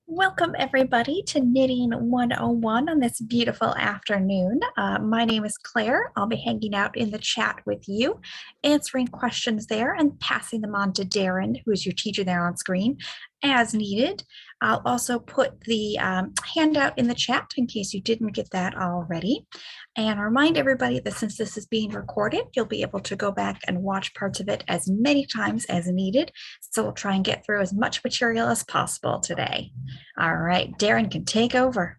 Welcome, everybody, to Knitting 101 on this beautiful afternoon. My name is Claire. I'll be hanging out in the chat with you, answering questions there and passing them on to Darren, who is your teacher there on screen, as needed. I'll also put the handout in the chat in case you didn't get that already. And remind everybody that since this is being recorded, you'll be able to go back and watch parts of it as many times as needed. So we'll try and get through as much material as possible today. All right, Darren can take over.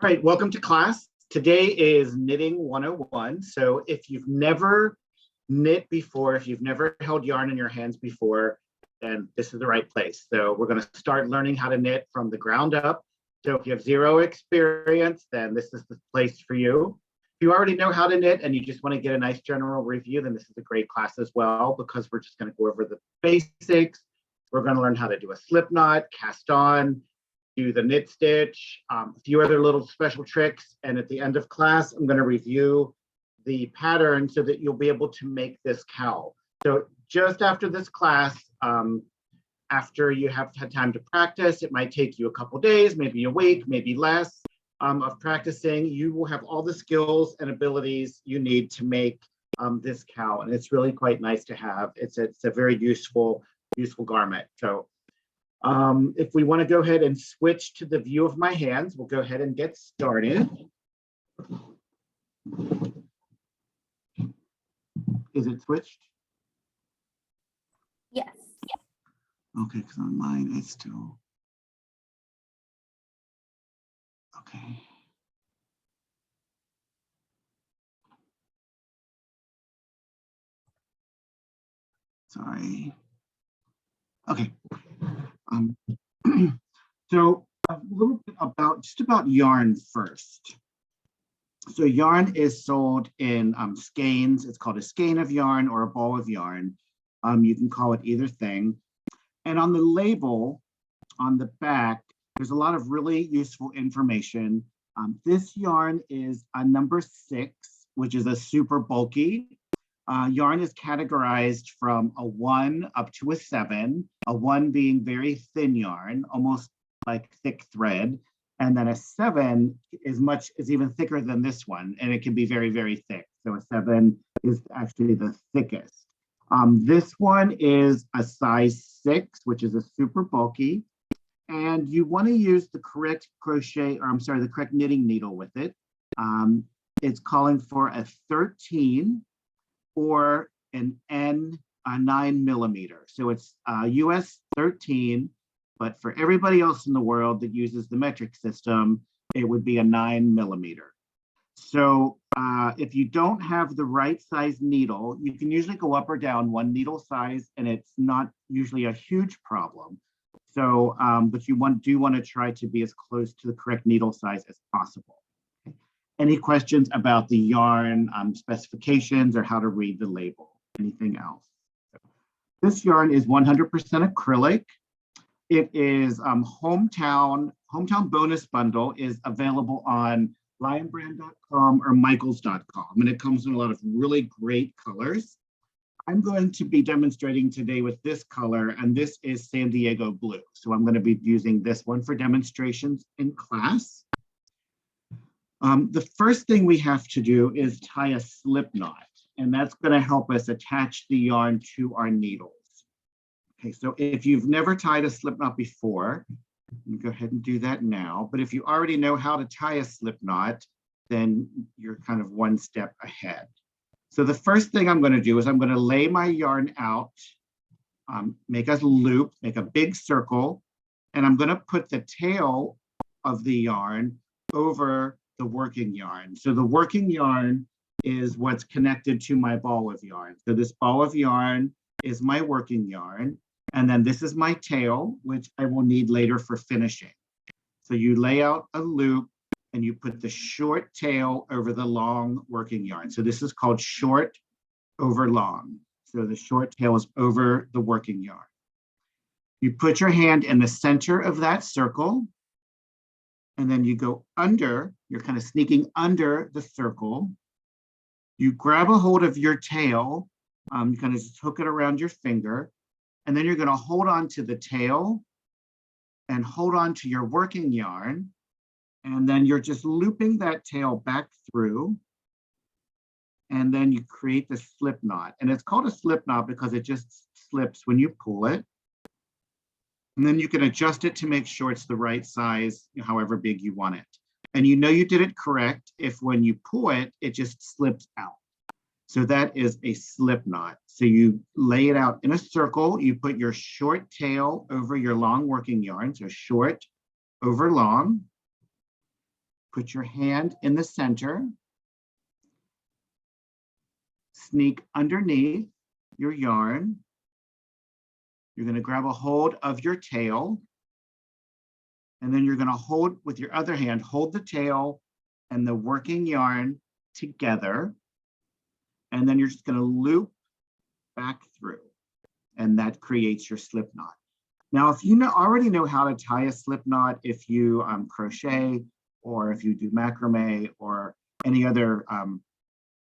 All right, welcome to class. Today is Knitting 101. So if you've never knit before, if you've never held yarn in your hands before, then this is the right place. So we're going to start learning how to knit from the ground up. So if you have zero experience, then this is the place for you. If you already know how to knit and you just want to get a nice general review, then this is a great class as well, because we're just going to go over the basics. We're going to learn how to do a slip knot, cast on, do the knit stitch, a few other little special tricks. And at the end of class, I'm going to review the pattern so that you'll be able to make this cowl. So just after this class, after you have had time to practice, it might take you a couple days, maybe a week, maybe less of practicing. You will have all the skills and abilities you need to make this cowl. And it's really quite nice to have. It's a very useful garment. So if we want to go ahead and switch to the view of my hands, we'll go ahead and get started. Is it switched? Yes. Okay, because on mine it's still okay. Sorry. Okay. So a little bit about yarn first. So yarn is sold in skeins. It's called a skein of yarn or a ball of yarn. You can call it either thing. And on the label, on the back, there's a lot of really useful information. This yarn is a number 6, which is a super bulky. Yarn is categorized from a 1 up to a 7, a 1 being very thin yarn, almost like thick thread. And then a 7 is even thicker than this one, and it can be very, very thick. So a 7 is actually the thickest. This one is a size 6, which is a super bulky. And you want to use the correct the correct knitting needle with it. It's calling for a 13 or an N 9 millimeter. So it's US 13, but for everybody else in the world that uses the metric system, it would be a 9 millimeter. So if you don't have the right size needle, you can usually go up or down one needle size, and it's not usually a huge problem. So, but you do want to try to be as close to the correct needle size as possible. Okay. Any questions about the yarn specifications or how to read the label? Anything else? This yarn is 100% acrylic. It is Hometown Bonus Bundle is available on lionbrand.com or michaels.com, and it comes in a lot of really great colors. I'm going to be demonstrating today with this color, and this is San Diego blue. So I'm going to be using this one for demonstrations in class. The first thing we have to do is tie a slip knot, and that's going to help us attach the yarn to our needles. Okay, so if you've never tied a slip knot before, you go ahead and do that now. But if you already know how to tie a slip knot, then you're kind of one step ahead. So the first thing I'm going to do is I'm going to lay my yarn out, make a loop, make a big circle, and I'm going to put the tail of the yarn over the working yarn. So the working yarn is what's connected to my ball of yarn. So this ball of yarn is my working yarn. And then this is my tail, which I will need later for finishing. So you lay out a loop and you put the short tail over the long working yarn. So this is called short over long. So the short tail is over the working yarn. You put your hand in the center of that circle, and then you go under, you're kind of sneaking under the circle. You grab a hold of your tail, you kind of just hook it around your finger, and then you're going to hold on to the tail and hold on to your working yarn. And then you're just looping that tail back through. And then you create the slip knot. And it's called a slip knot because it just slips when you pull it. And then you can adjust it to make sure it's the right size, however big you want it. And you know you did it correct if when you pull it, it just slips out. So that is a slip knot. So you lay it out in a circle. You put your short tail over your long working yarn. So short over long. Put your hand in the center. Sneak underneath your yarn. You're going to grab a hold of your tail. And then you're going to hold with your other hand, hold the tail and the working yarn together. And then you're just going to loop back through. And that creates your slip knot. Now, if you already know how to tie a slip knot, if you crochet, or if you do macrame, or any other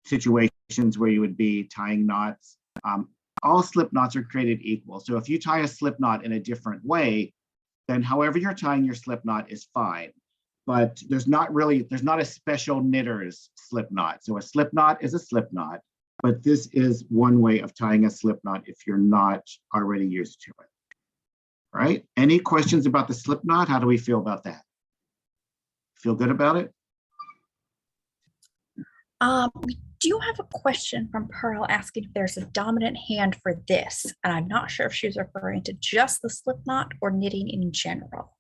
situations where you would be tying knots, all slip knots are created equal. So if you tie a slip knot in a different way, then however you're tying your slip knot is fine. But there's not a special knitter's slip knot. So a slip knot is a slip knot, but this is one way of tying a slip knot if you're not already used to it. All right, any questions about the slip knot? How do we feel about that? Feel good about it? We do have a question from Pearl asking if there's a dominant hand for this. And I'm not sure if she's referring to just the slip knot or knitting in general.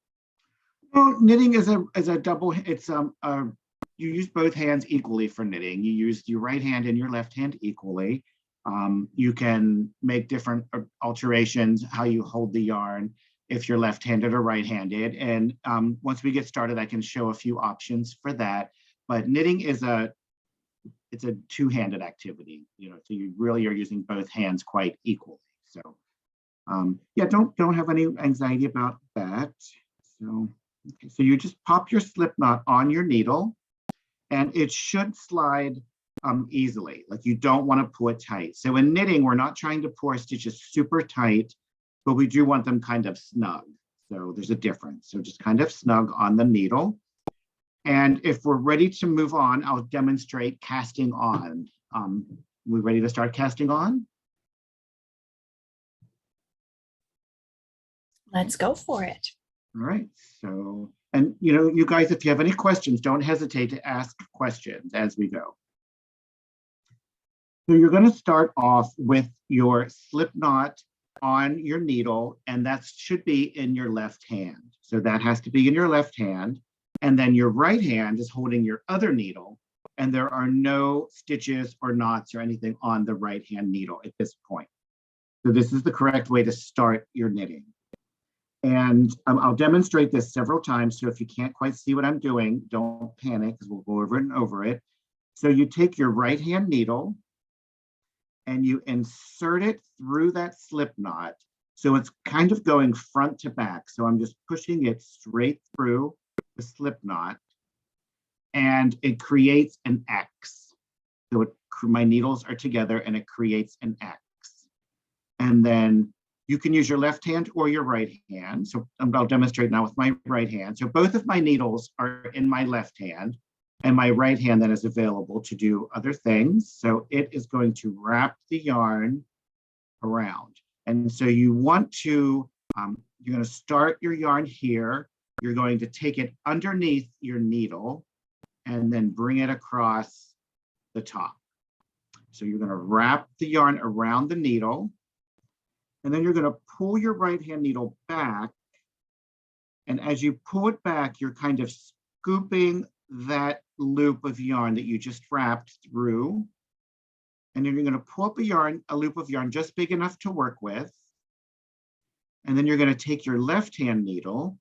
Well, knitting is a double, it's you use both hands equally for knitting. You use your right hand and your left hand equally. You can make different alterations, how you hold the yarn, if you're left-handed or right-handed. And once we get started, I can show a few options for that. But knitting is it's a two-handed activity, so you really are using both hands quite equally. So yeah, don't have any anxiety about that. So, okay, so you just pop your slip knot on your needle, and it should slide easily. Like, you don't want to pull it tight. So in knitting, we're not trying to pull our stitches super tight, but we do want them kind of snug. So there's a difference. So just kind of snug on the needle. And if we're ready to move on, I'll demonstrate casting on. We ready to start casting on? Let's go for it. All right. So, and you guys, if you have any questions, don't hesitate to ask questions as we go. So you're going to start off with your slip knot on your needle, and that should be in your left hand. So that has to be in your left hand. And then your right hand is holding your other needle, and there are no stitches or knots or anything on the right hand needle at this point. So this is the correct way to start your knitting. And I'll demonstrate this several times. So if you can't quite see what I'm doing, don't panic, because we'll go over it and over it. So you take your right hand needle and you insert it through that slip knot. So it's kind of going front to back. So I'm just pushing it straight through the slip knot, and it creates an X. So my needles are together and it creates an X. And then you can use your left hand or your right hand. So I'll demonstrate now with my right hand. So both of my needles are in my left hand, and my right hand then is available to do other things. So it is going to wrap the yarn around. And so you want to, you're going to start your yarn here. You're going to take it underneath your needle and then bring it across the top. So you're going to wrap the yarn around the needle, and then you're going to pull your right hand needle back. And as you pull it back, you're kind of scooping that loop of yarn that you just wrapped through. And then you're going to pull up a loop of yarn just big enough to work with. And then you're going to take your left hand needle,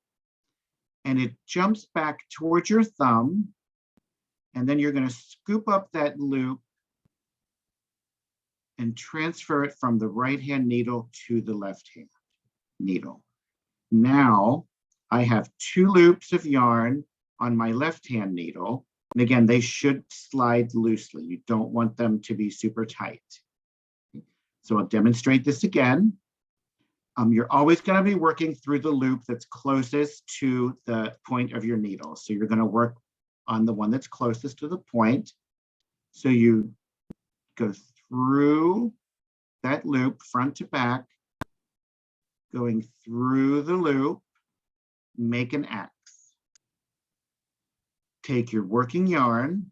and it jumps back towards your thumb. And then you're going to scoop up that loop and transfer it from the right hand needle to the left hand needle. Now I have two loops of yarn on my left hand needle. And again, they should slide loosely. You don't want them to be super tight. So I'll demonstrate this again. You're always going to be working through the loop that's closest to the point of your needle. So you're going to work on the one that's closest to the point. So you go through that loop front to back, going through the loop, make an X. Take your working yarn,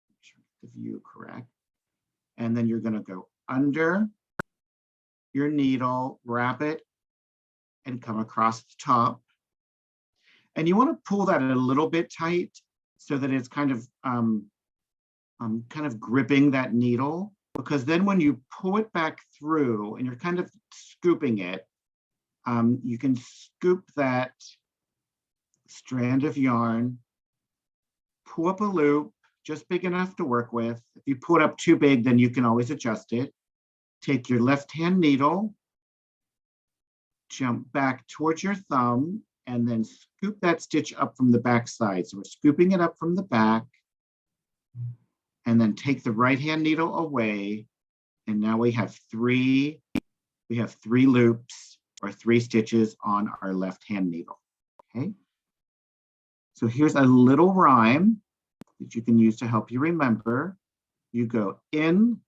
make sure the view correct, and then you're going to go under your needle, wrap it, and come across the top. And you want to pull that a little bit tight so that it's kind of gripping that needle, because then when you pull it back through and you're kind of scooping it, you can scoop that strand of yarn, pull up a loop just big enough to work with. If you pull it up too big, then you can always adjust it. Take your left hand needle, jump back towards your thumb, and then scoop that stitch up from the back side. So we're scooping it up from the back, and then take the right hand needle away. And now we have three loops or 3 stitches on our left hand needle. Okay. So here's a little rhyme that you can use to help you remember. You go in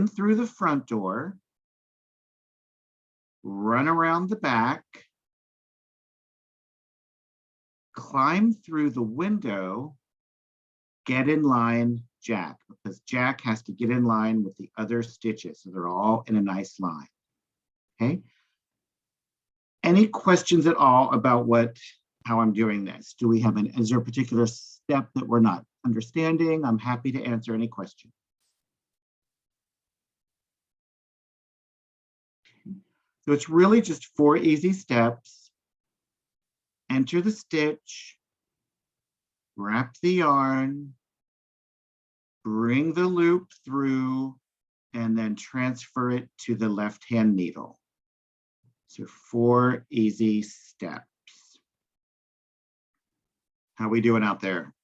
through the front door, run around the back, climb through the window, get in line, Jack, because Jack has to get in line with the other stitches. So they're all in a nice line. Okay. Any questions at all about how I'm doing this? Is there a particular step that we're not understanding? I'm happy to answer any question. So it's really just 4 easy steps. Enter the stitch, wrap the yarn, bring the loop through, and then transfer it to the left-hand needle. So 4 easy steps. How are we doing out there?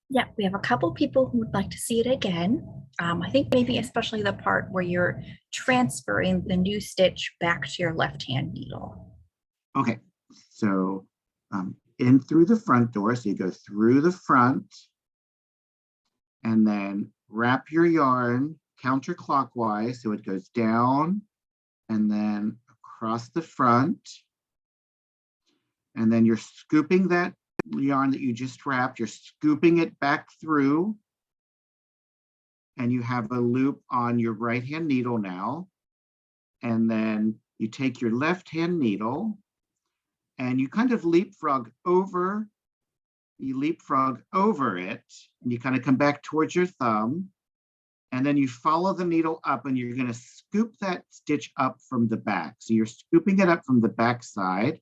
Yeah, we have a couple people who would like to see it again. I think maybe especially the part where you're transferring the new stitch back to your left-hand needle. Okay, so in through the front door, so you go through the front, and then wrap your yarn counterclockwise, so it goes down and then across the front, and then you're scooping that yarn that you just wrapped, you're scooping it back through, and you have a loop on your right hand needle now. And then you take your left hand needle and you kind of leapfrog over it, and you kind of come back towards your thumb, and then you follow the needle up, and you're going to scoop that stitch up from the back. So you're scooping it up from the back side,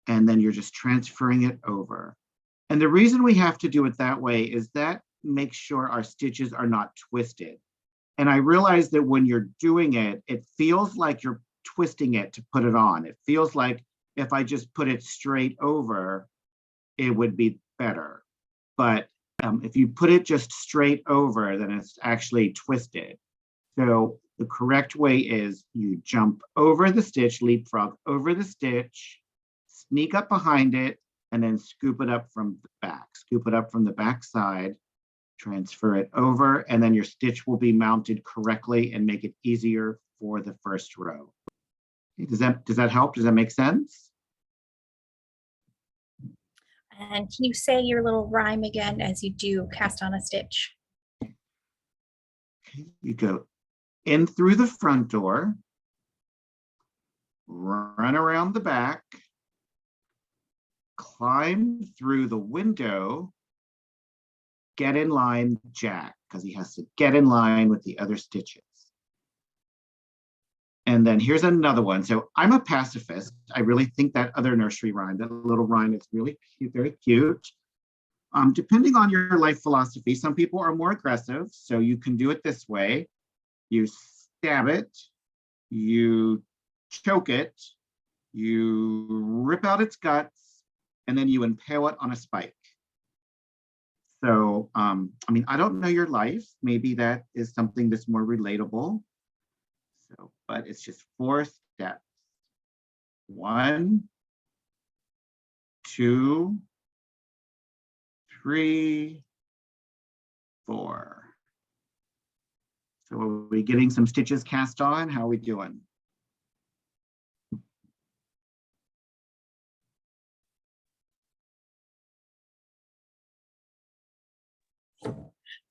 and then you're just transferring it over. And the reason we have to do it that way is that makes sure our stitches are not twisted. And I realize that when you're doing it, it feels like you're twisting it to put it on. It feels like if I just put it straight over, it would be better. But if you put it just straight over, then it's actually twisted. So the correct way is you jump over the stitch, leapfrog over the stitch, sneak up behind it, and then scoop it up from the back. Scoop it up from the back side, transfer it over, and then your stitch will be mounted correctly and make it easier for the first row. Okay, does that help? Does that make sense? And can you say your little rhyme again as you do cast on a stitch? Okay, you go in through the front door, run around the back, climb through the window, get in line, Jack, because he has to get in line with the other stitches. And then here's another one. So I'm a pacifist. I really think that other nursery rhyme, that little rhyme is really cute, very cute. Depending on your life philosophy, some people are more aggressive. So you can do it this way. You stab it, you choke it, you rip out its guts, and then you impale it on a spike. So, I mean, I don't know your life. Maybe that is something that's more relatable. So, but it's just 4 steps. 1, 2, 3, 4. So are we getting some stitches cast on? How are we doing?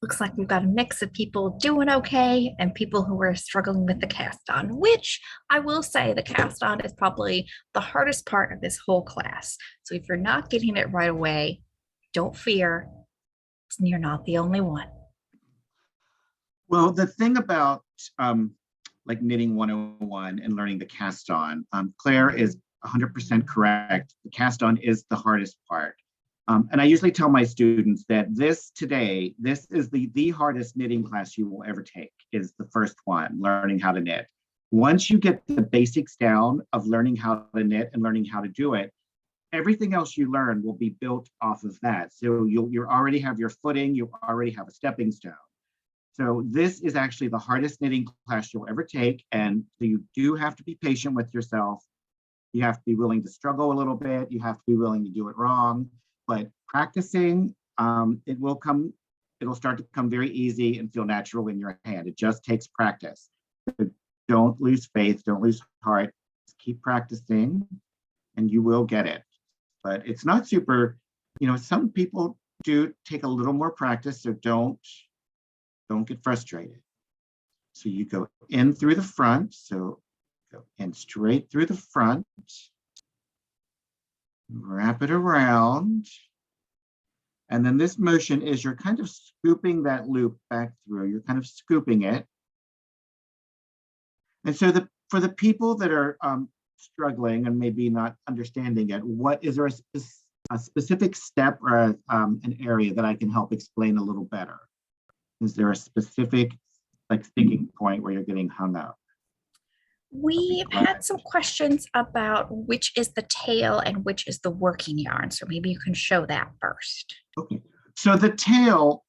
Looks like we've got a mix of people doing okay and people who are struggling with the cast on, which I will say the cast on is probably the hardest part of this whole class. So if you're not getting it right away, don't fear. You're not the only one. Well, the thing about like knitting 101 and learning the cast on, Claire is 100% correct. The cast on is the hardest part. And I usually tell my students that this is the hardest knitting class you will ever take, is the first one, learning how to knit. Once you get the basics down of learning how to knit and learning how to do it, everything else you learn will be built off of that. So you already have your footing, you already have a stepping stone. So this is actually the hardest knitting class you'll ever take. And so you do have to be patient with yourself. You have to be willing to struggle a little bit. You have to be willing to do it wrong. But practicing, it'll start to come very easy and feel natural in your hand. It just takes practice. So don't lose faith, don't lose heart. Just keep practicing and you will get it. But it's not super, some people do take a little more practice, so don't get frustrated. So you go in through the front, so go in straight through the front, wrap it around. And then this motion is you're kind of scooping that loop back through. You're kind of scooping it. And so for the people that are struggling and maybe not understanding it, is there a specific step or an area that I can help explain a little better? Is there a specific sticking point where you're getting hung up? We've had some questions about which is the tail and which is the working yarn. So maybe you can show that first. Okay, so the tail,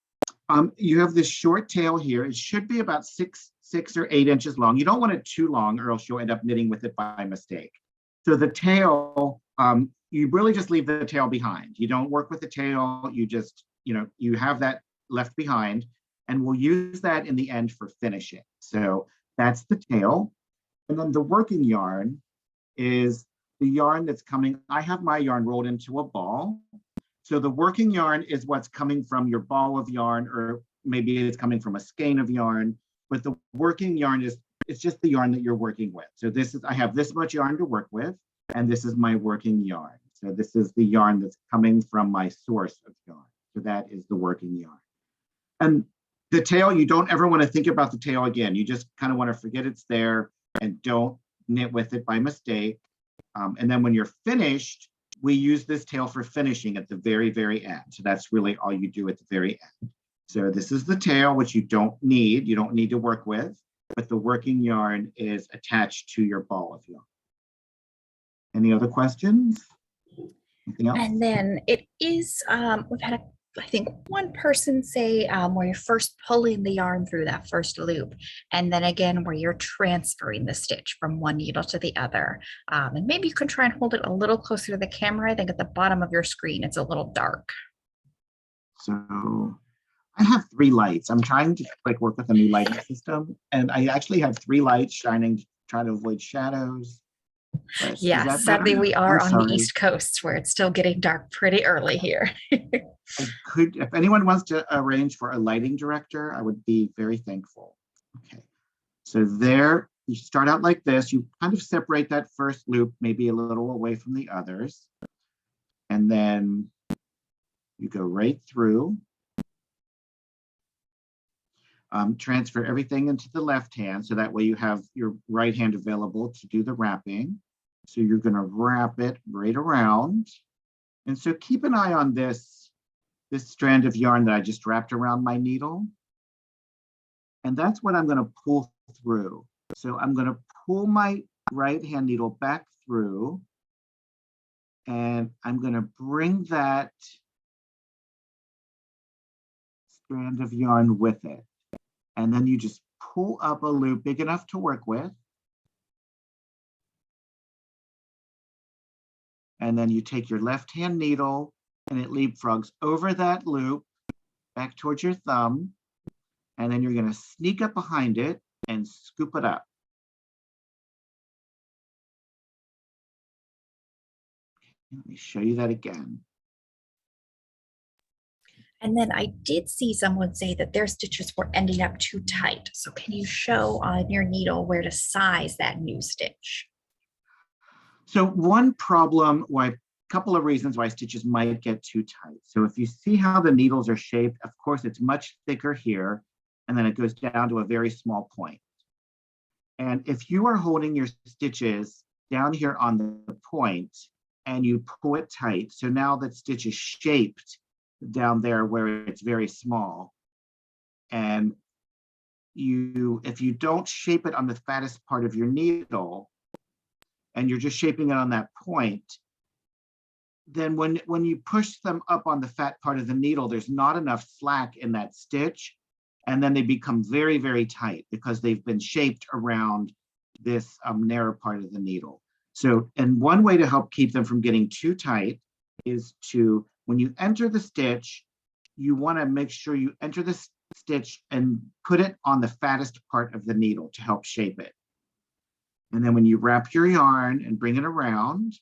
you have this short tail here. It should be about 6 or 8 inches long. You don't want it too long or else you'll end up knitting with it by mistake. So the tail, you really just leave the tail behind. You don't work with the tail. You just, you have that left behind, and we'll use that in the end for finishing. So that's the tail. And then the working yarn is the yarn that's coming. I have my yarn rolled into a ball. So the working yarn is what's coming from your ball of yarn, or maybe it's coming from a skein of yarn, but the working yarn it's just the yarn that you're working with. So I have this much yarn to work with, and this is my working yarn. So this is the yarn that's coming from my source of yarn. So that is the working yarn. And the tail, you don't ever want to think about the tail again. You just kind of want to forget it's there and don't knit with it by mistake. And then when you're finished, we use this tail for finishing at the very, very end. So that's really all you do at the very end. So this is the tail, which you don't need to work with, but the working yarn is attached to your ball of yarn. Any other questions? Anything else? And then it is, we've had I think one person say where you're first pulling the yarn through that first loop, and then again where you're transferring the stitch from one needle to the other. And maybe you can try and hold it a little closer to the camera. I think at the bottom of your screen, it's a little dark. So I have 3 lights. I'm trying to work with a new lighting system, and I actually have 3 lights shining to try to avoid shadows. Yeah, sadly we are on the East Coast where it's still getting dark pretty early here. If anyone wants to arrange for a lighting director, I would be very thankful. Okay, so there, you start out like this. You kind of separate that first loop, maybe a little away from the others. And then you go right through. Transfer everything into the left hand, so that way you have your right hand available to do the wrapping. So you're going to wrap it right around. And so keep an eye on this strand of yarn that I just wrapped around my needle. And that's what I'm going to pull through. So I'm going to pull my right hand needle back through, and I'm going to bring that strand of yarn with it. And then you just pull up a loop big enough to work with. And then you take your left-hand needle and it leapfrogs over that loop back towards your thumb. And then you're going to sneak up behind it and scoop it up. Let me show you that again. And then I did see someone say that their stitches were ending up too tight. So can you show on your needle where to size that new stitch? So one problem, a couple of reasons why stitches might get too tight. So if you see how the needles are shaped, of course, it's much thicker here, and then it goes down to a very small point. And if you are holding your stitches down here on the point and you pull it tight, so now that stitch is shaped down there where it's very small, and if you don't shape it on the fattest part of your needle, and you're just shaping it on that point, then when you push them up on the fat part of the needle, there's not enough slack in that stitch, and then they become very, very tight because they've been shaped around this narrow part of the needle. So, and one way to help keep them from getting too tight is to, when you enter the stitch, you want to make sure you enter the stitch and put it on the fattest part of the needle to help shape it. And then when you wrap your yarn and bring it around,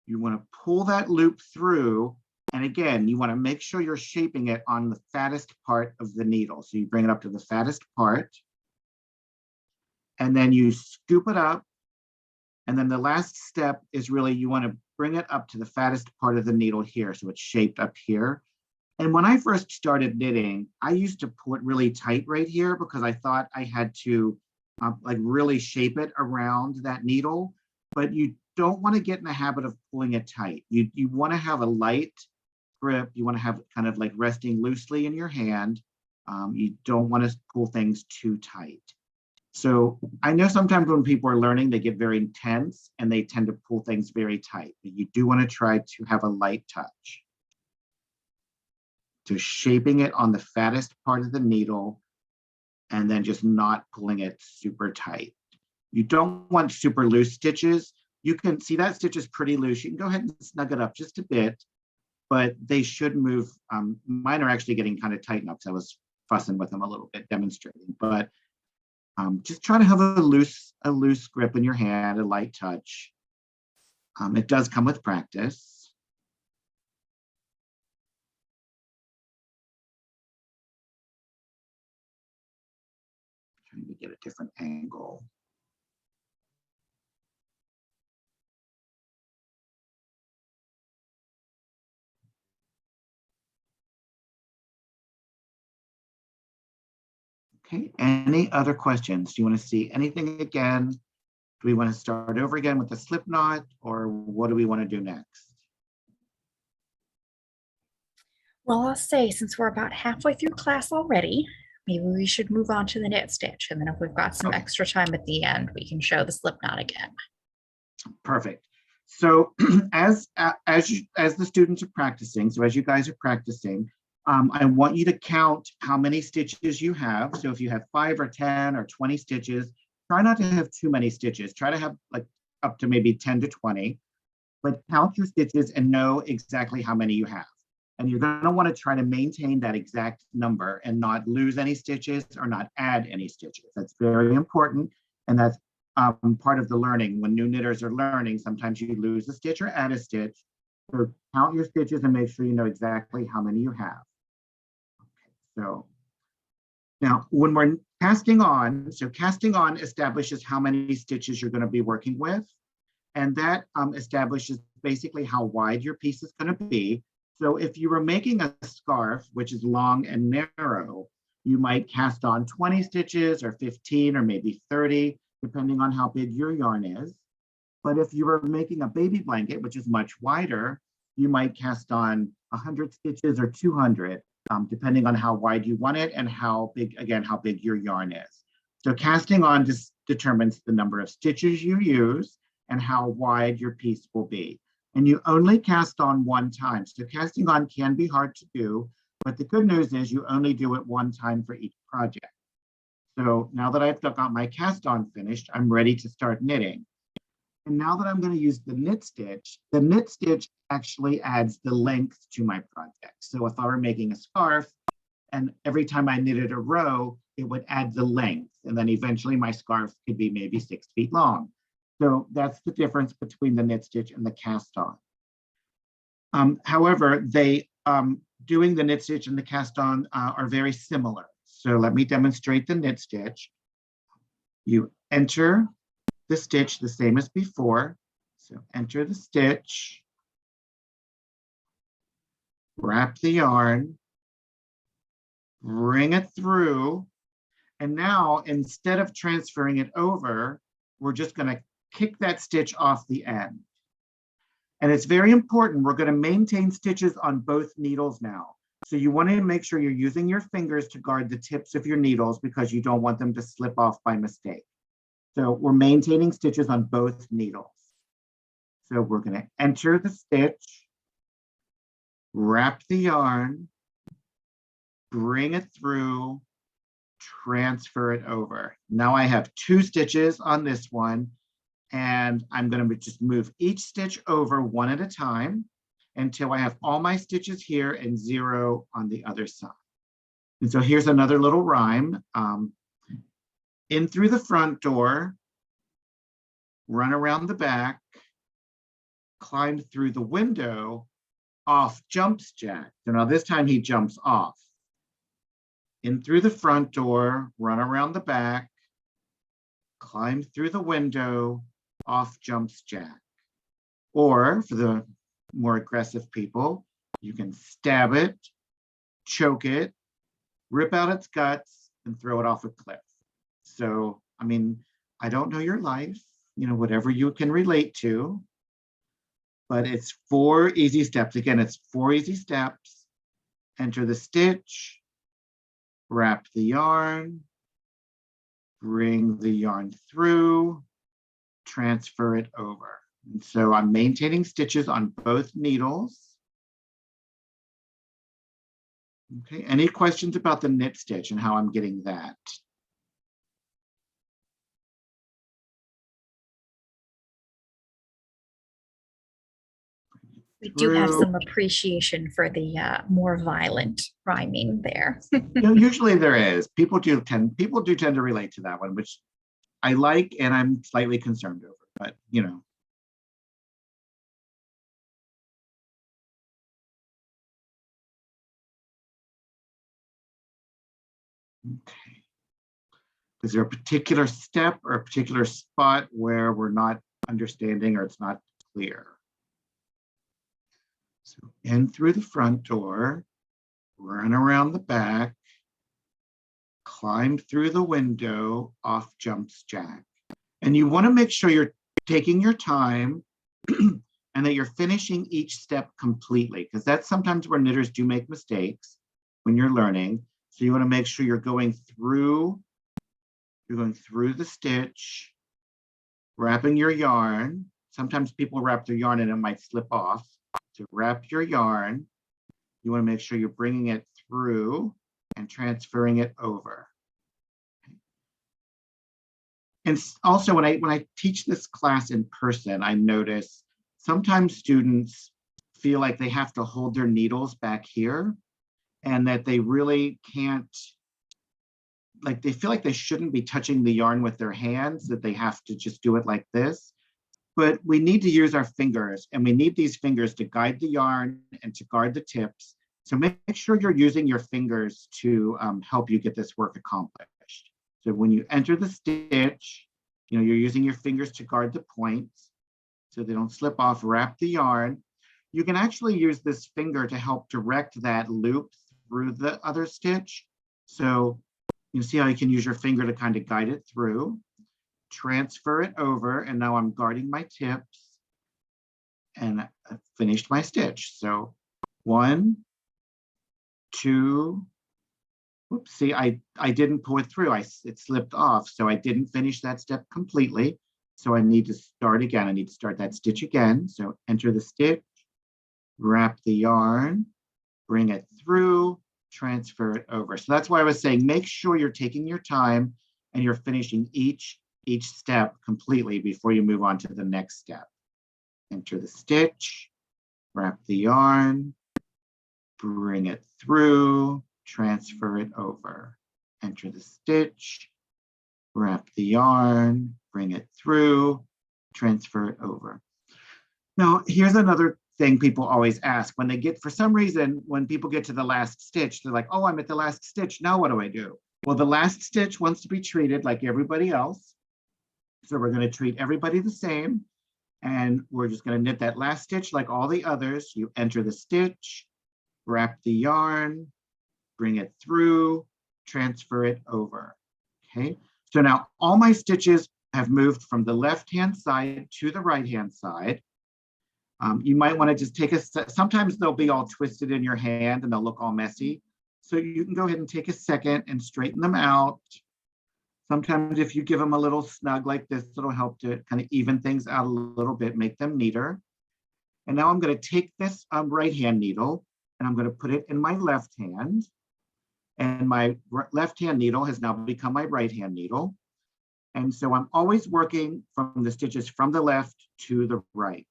you want to pull that loop through. And again, you want to make sure you're shaping it on the fattest part of the needle. So you bring it up to the fattest part, and then you scoop it up. And then the last step is really, you want to bring it up to the fattest part of the needle here. So it's shaped up here. And when I first started knitting, I used to pull it really tight right here because I thought I had to like really shape it around that needle, but you don't want to get in the habit of pulling it tight. You want to have a light grip. You want to have it kind of like resting loosely in your hand. You don't want to pull things too tight. So I know sometimes when people are learning, they get very intense and they tend to pull things very tight, but you do want to try to have a light touch. So shaping it on the fattest part of the needle, and then just not pulling it super tight. You don't want super loose stitches. You can see that stitch is pretty loose. You can go ahead and snug it up just a bit, but they should move. Mine are actually getting kind of tight now because I was fussing with them a little bit, demonstrating. But just try to have a loose grip in your hand, a light touch. It does come with practice. Trying to get a different angle. Okay, any other questions? Do you want to see anything again? Do we want to start over again with the slip knot, or what do we want to do next? Well, I'll say since we're about halfway through class already, maybe we should move on to the knit stitch. And then if we've got some extra time at the end, we can show the slip knot again. Perfect. So as the students are practicing, so as you guys are practicing, I want you to count how many stitches you have. So if you have 5 or 10 or 20 stitches, try not to have too many stitches. Try to have like up to maybe 10 to 20, but count your stitches and know exactly how many you have. And you're going to want to try to maintain that exact number and not lose any stitches or not add any stitches. That's very important. And that's part of the learning. When new knitters are learning, sometimes you lose a stitch or add a stitch. So count your stitches and make sure you know exactly how many you have. Okay, so now when we're casting on, so casting on establishes how many stitches you're going to be working with. And that establishes basically how wide your piece is going to be. So if you were making a scarf, which is long and narrow, you might cast on 20 stitches or 15 or maybe 30, depending on how big your yarn is. But if you were making a baby blanket, which is much wider, you might cast on 100 stitches or 200, depending on how wide you want it and how big, again, how big your yarn is. So casting on just determines the number of stitches you use and how wide your piece will be. And you only cast on one time. So casting on can be hard to do, But the good news is you only do it one time for each project. So now that I've got my cast on finished, I'm ready to start knitting. And now that I'm going to use the knit stitch actually adds the length to my project. So if I were making a scarf and every time I knitted a row, it would add the length. And then eventually my scarf could be maybe 6 feet long. So that's the difference between the knit stitch and the cast on. However, doing the knit stitch and the cast on are very similar. So let me demonstrate the knit stitch. You enter the stitch the same as before. So enter the stitch, wrap the yarn, bring it through, and now instead of transferring it over, we're just going to kick that stitch off the end. And it's very important, we're going to maintain stitches on both needles now. So you want to make sure you're using your fingers to guard the tips of your needles because you don't want them to slip off by mistake. So we're maintaining stitches on both needles. So we're going to enter the stitch, wrap the yarn, bring it through, transfer it over. Now I have 2 stitches on this one, and I'm going to just move each stitch over one at a time until I have all my stitches here and 0 on the other side. And so here's another little rhyme. In through the front door, run around the back, climb through the window, off jumps Jack. So now this time he jumps off. In through the front door, run around the back, climb through the window, off jumps Jack. Or for the more aggressive people, you can stab it, choke it, rip out its guts, and throw it off a cliff. So, I mean, I don't know your life, whatever you can relate to, but it's 4 easy steps. Again, it's 4 easy steps. Enter the stitch, wrap the yarn, bring the yarn through, transfer it over. And so I'm maintaining stitches on both needles. Okay, any questions about the knit stitch and how I'm getting that? We do have some appreciation for the more violent rhyming there. Usually there is. People do tend to relate to that one, which I like and I'm slightly concerned over, but Okay. Is there a particular step or a particular spot where we're not understanding or it's not clear? So in through the front door, run around the back, climb through the window, off jumps Jack. And you want to make sure you're taking your time and that you're finishing each step completely, because that's sometimes where knitters do make mistakes when you're learning. So you want to make sure you're going through the stitch, wrapping your yarn. Sometimes people wrap their yarn and it might slip off. So wrap your yarn. You want to make sure you're bringing it through and transferring it over. And also when I teach this class in person, I notice sometimes students feel like they have to hold their needles back here and that they really can't, like they feel like they shouldn't be touching the yarn with their hands, that they have to just do it like this. But we need to use our fingers, and we need these fingers to guide the yarn and to guard the tips. So make sure you're using your fingers to help you get this work accomplished. So when you enter the stitch, you're using your fingers to guard the points so they don't slip off. Wrap the yarn. You can actually use this finger to help direct that loop through the other stitch. So you see how you can use your finger to kind of guide it through. Transfer it over, and now I'm guarding my tips and I finished my stitch. So 1, 2, oops, see, I didn't pull it through. It slipped off, so I didn't finish that step completely. So I need to start again. I need to start that stitch again. So enter the stitch, wrap the yarn, bring it through, transfer it over. So that's why I was saying, make sure you're taking your time and you're finishing each step completely before you move on to the next step. Enter the stitch, wrap the yarn, bring it through, transfer it over. Enter the stitch, wrap the yarn, bring it through, transfer it over. Now, here's another thing people always ask when they get, for some reason, when people get to the last stitch, they're like, oh, I'm at the last stitch. Now what do I do? Well, the last stitch wants to be treated like everybody else. So we're going to treat everybody the same. And we're just going to knit that last stitch like all the others. You enter the stitch, wrap the yarn, bring it through, transfer it over. Okay. So now all my stitches have moved from the left-hand side to the right-hand side. You might want to just take sometimes they'll be all twisted in your hand and they'll look all messy. So you can go ahead and take a second and straighten them out. Sometimes if you give them a little snug like this, it'll help to kind of even things out a little bit, make them neater. And now I'm going to take this right-hand needle and I'm going to put it in my left hand. And my left-hand needle has now become my right-hand needle. And so I'm always working from the stitches from the left to the right.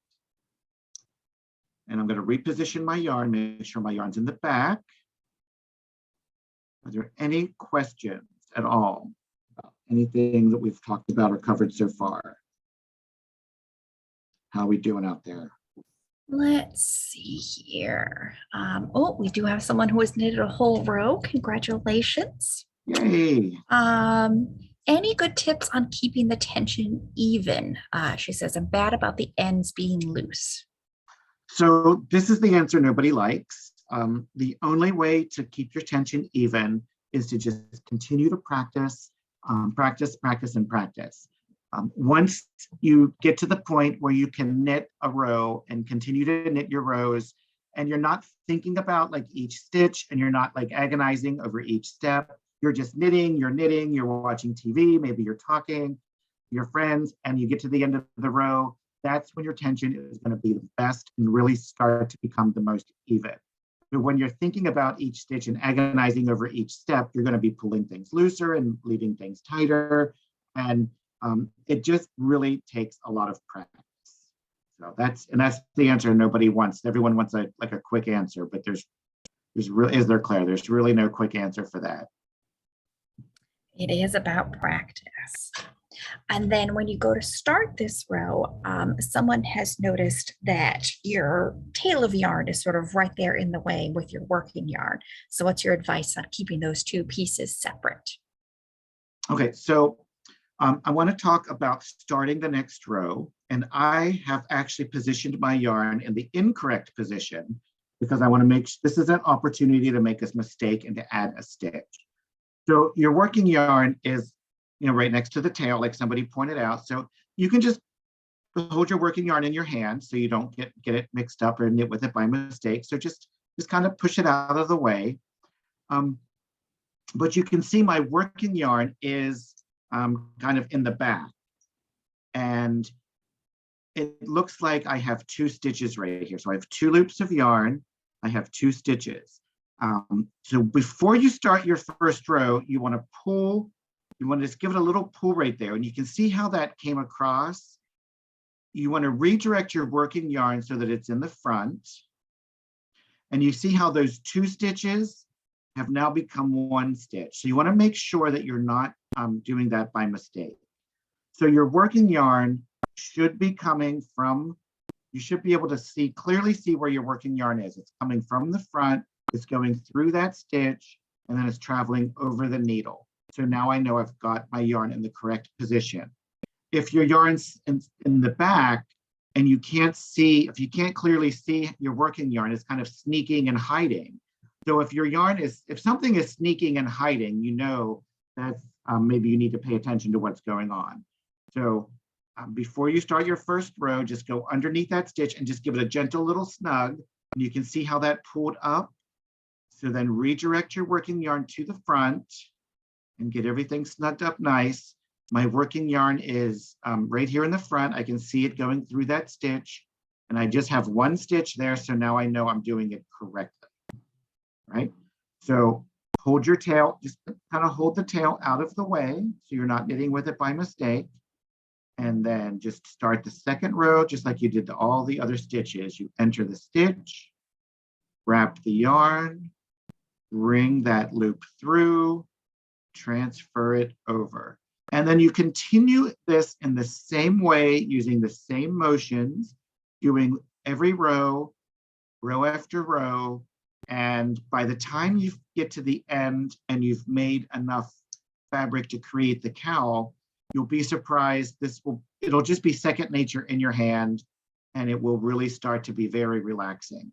And I'm going to reposition my yarn, make sure my yarn's in the back. Are there any questions at all about anything that we've talked about or covered so far? How are we doing out there? Let's see here. Oh, we do have someone who has knitted a whole row. Congratulations. Yay. Any good tips on keeping the tension even? She says, I'm bad about the ends being loose. So this is the answer nobody likes. The only way to keep your tension even is to just continue to practice, practice, and practice. Once you get to the point where you can knit a row and continue to knit your rows, and you're not thinking about like each stitch and you're not like agonizing over each step, you're just knitting, you're watching TV, maybe you're talking to your friends, and you get to the end of the row, that's when your tension is going to be the best and really start to become the most even. But when you're thinking about each stitch and agonizing over each step, you're going to be pulling things looser and leaving things tighter. And it just really takes a lot of practice. So that's the answer nobody wants. Everyone wants a quick answer, but there's really, is there, Claire? There's really no quick answer for that. It is about practice. And then when you go to start this row, someone has noticed that your tail of yarn is sort of right there in the way with your working yarn. So what's your advice on keeping those two pieces separate? Okay, so I want to talk about starting the next row. And I have actually positioned my yarn in the incorrect position because I want to make this is an opportunity to make a mistake and to add a stitch. So your working yarn is right next to the tail, like somebody pointed out. So you can just hold your working yarn in your hand so you don't get it mixed up or knit with it by mistake. So just kind of push it out of the way. But you can see my working yarn is kind of in the back. And it looks like I have 2 stitches right here. So I have 2 loops of yarn. I have 2 stitches. So before you start your first row, you want to pull. You want to just give it a little pull right there. And you can see how that came across. You want to redirect your working yarn so that it's in the front. And you see how those 2 stitches have now become 1 stitch. So you want to make sure that you're not doing that by mistake. So your working yarn should be coming from, you should be able to clearly see where your working yarn is. It's coming from the front, it's going through that stitch, and then it's traveling over the needle. So now I know I've got my yarn in the correct position. If your yarn's in the back and you can't see, if you can't clearly see your working yarn, it's kind of sneaking and hiding. So if your yarn is, if something is sneaking and hiding, you know that maybe you need to pay attention to what's going on. So before you start your first row, just go underneath that stitch and just give it a gentle little snug. And you can see how that pulled up. So then redirect your working yarn to the front and get everything snugged up nice. My working yarn is right here in the front. I can see it going through that stitch. And I just have 1 stitch there. So now I know I'm doing it correctly, right? So hold your tail, just kind of hold the tail out of the way so you're not knitting with it by mistake. And then just start the second row, just like you did to all the other stitches. You enter the stitch, wrap the yarn, bring that loop through, transfer it over. And then you continue this in the same way, using the same motions, doing every row, row after row. And by the time you get to the end and you've made enough fabric to create the cowl, you'll be surprised. It'll just be second nature in your hand, and it will really start to be very relaxing.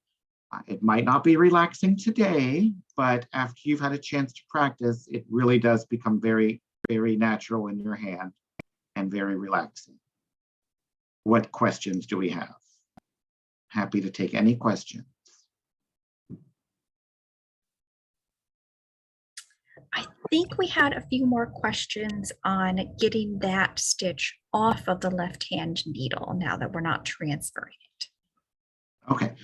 It might not be relaxing today, but after you've had a chance to practice, it really does become very, very natural in your hand and very relaxing. What questions do we have? Happy to take any questions. I think we had a few more questions on getting that stitch off of the left-hand needle now that we're not transferring it. Okay,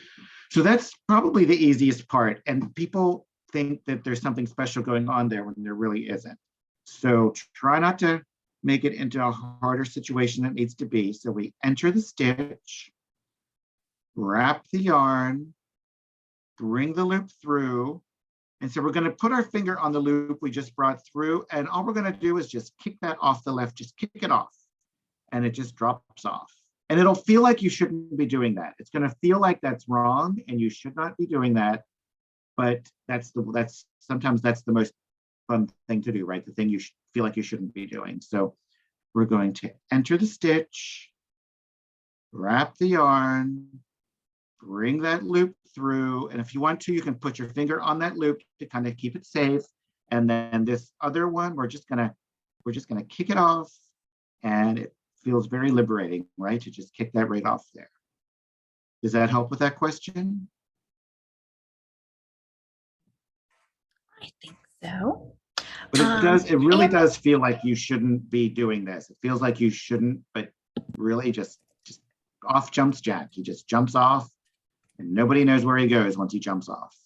so that's probably the easiest part. And people think that there's something special going on there when there really isn't. So try not to make it into a harder situation than it needs to be. So we enter the stitch, wrap the yarn, bring the loop through. And so we're going to put our finger on the loop we just brought through, and all we're going to do is just kick that off the left, just kick it off, and it just drops off. And it'll feel like you shouldn't be doing that. It's going to feel like that's wrong, and you should not be doing that. But sometimes that's the most fun thing to do, right? The thing you feel like you shouldn't be doing. So we're going to enter the stitch, wrap the yarn, bring that loop through, and if you want to, you can put your finger on that loop to kind of keep it safe. And then this other one, we're just gonna kick it off, and it feels very liberating, right? To just kick that right off there. Does that help with that question? I think so. But it really does feel like you shouldn't be doing this. It feels like you shouldn't, but really just off jumps Jack. He just jumps off, and nobody knows where he goes once he jumps off.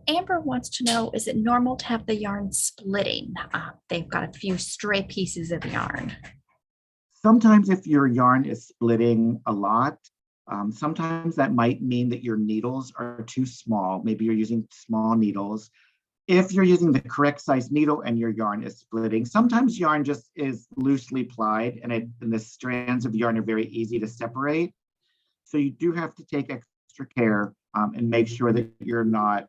Amber wants to know, is it normal to have the yarn splitting? They've got a few stray pieces of yarn. Sometimes if your yarn is splitting a lot, sometimes that might mean that your needles are too small. Maybe you're using small needles. If you're using the correct size needle and your yarn is splitting, sometimes yarn just is loosely plied, and the strands of yarn are very easy to separate. So you do have to take extra care and make sure that you're not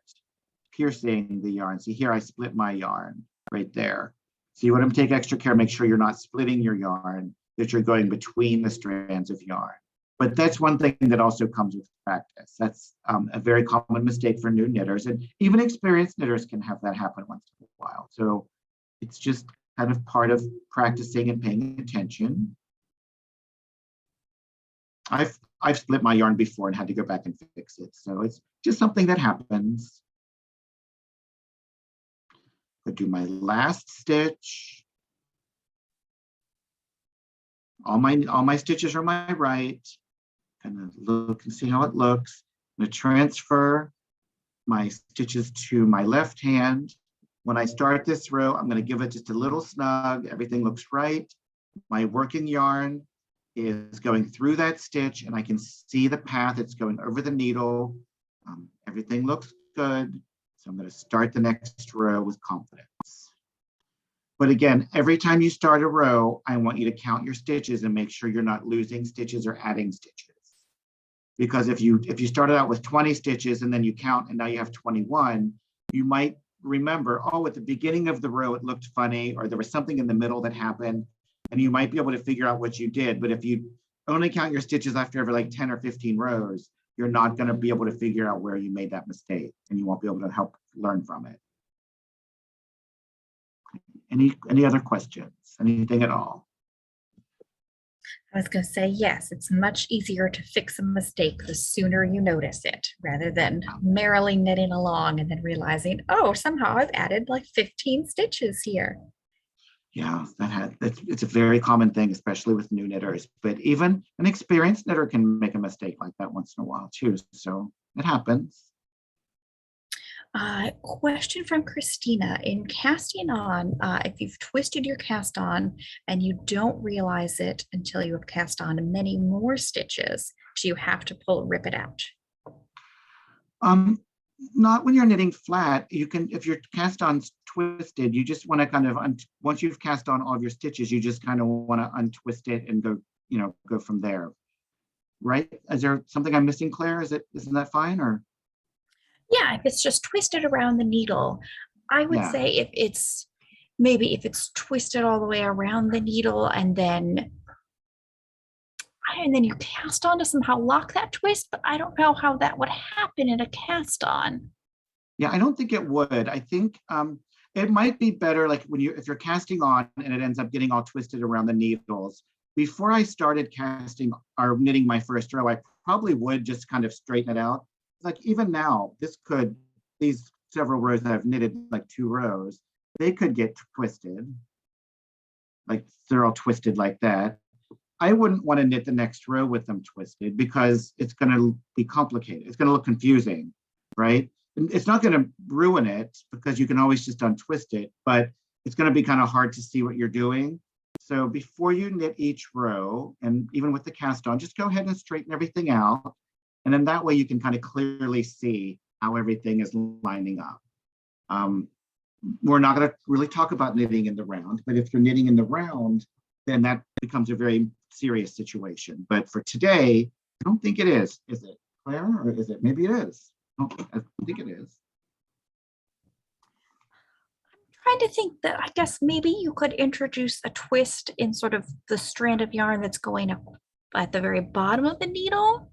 piercing the yarn. See here, I split my yarn right there. So you want to take extra care, make sure you're not splitting your yarn, that you're going between the strands of yarn. But that's one thing that also comes with practice. That's a very common mistake for new knitters, and even experienced knitters can have that happen once in a while. So it's just kind of part of practicing and paying attention. I've split my yarn before and had to go back and fix it. So it's just something that happens. I'll do my last stitch. All my stitches are my right. Kind of look and see how it looks. I'm going to transfer my stitches to my left hand. When I start this row, I'm going to give it just a little snug. Everything looks right. My working yarn is going through that stitch, and I can see the path. It's going over the needle. Everything looks good. So I'm going to start the next row with confidence. But again, every time you start a row, I want you to count your stitches and make sure you're not losing stitches or adding stitches. Because if you started out with 20 stitches and then you count and now you have 21, you might remember, oh, at the beginning of the row, it looked funny, or there was something in the middle that happened, and you might be able to figure out what you did. But if you only count your stitches after every like 10 or 15 rows, you're not going to be able to figure out where you made that mistake, and you won't be able to help learn from it. Any other questions? Anything at all? I was going to say, yes, it's much easier to fix a mistake the sooner you notice it, rather than merrily knitting along and then realizing, oh, somehow I've added like 15 stitches here. Yeah, it's a very common thing, especially with new knitters. But even an experienced knitter can make a mistake like that once in a while too. So it happens. Question from Christina. In casting on, if you've twisted your cast on and you don't realize it until you have cast on many more stitches, do you have to rip it out? Um, Not when you're knitting flat. You can, if your cast on's twisted, you just want to kind of, once you've cast on all of your stitches, you just kind of want to untwist it and go, go from there. Right? Is there something I'm missing, Claire? Isn't that fine, or? Yeah, if it's just twisted around the needle, I would Yeah. say if it's twisted all the way around the needle and then you cast on to somehow lock that twist, but I don't know how that would happen in a cast on. Yeah, I don't think it would. I think it might be better like if you're casting on and it ends up getting all twisted around the needles. Before I started casting or knitting my first row, I probably would just kind of straighten it out. Like even now, these several rows that I've knitted, like 2 rows, they could get twisted. Like they're all twisted like that. I wouldn't want to knit the next row with them twisted because it's going to be complicated. It's going to look confusing, right? And it's not going to ruin it because you can always just untwist it, but it's going to be kind of hard to see what you're doing. So before you knit each row, and even with the cast on, just go ahead and straighten everything out. And then that way you can kind of clearly see how everything is lining up. We're not going to really talk about knitting in the round, but if you're knitting in the round, then that becomes a very serious situation. But for today, I don't think it is it, Claire? Or is it? Maybe it is. I don't think it is. Trying to think that I guess maybe you could introduce a twist in sort of the strand of yarn that's going up at the very bottom of the needle.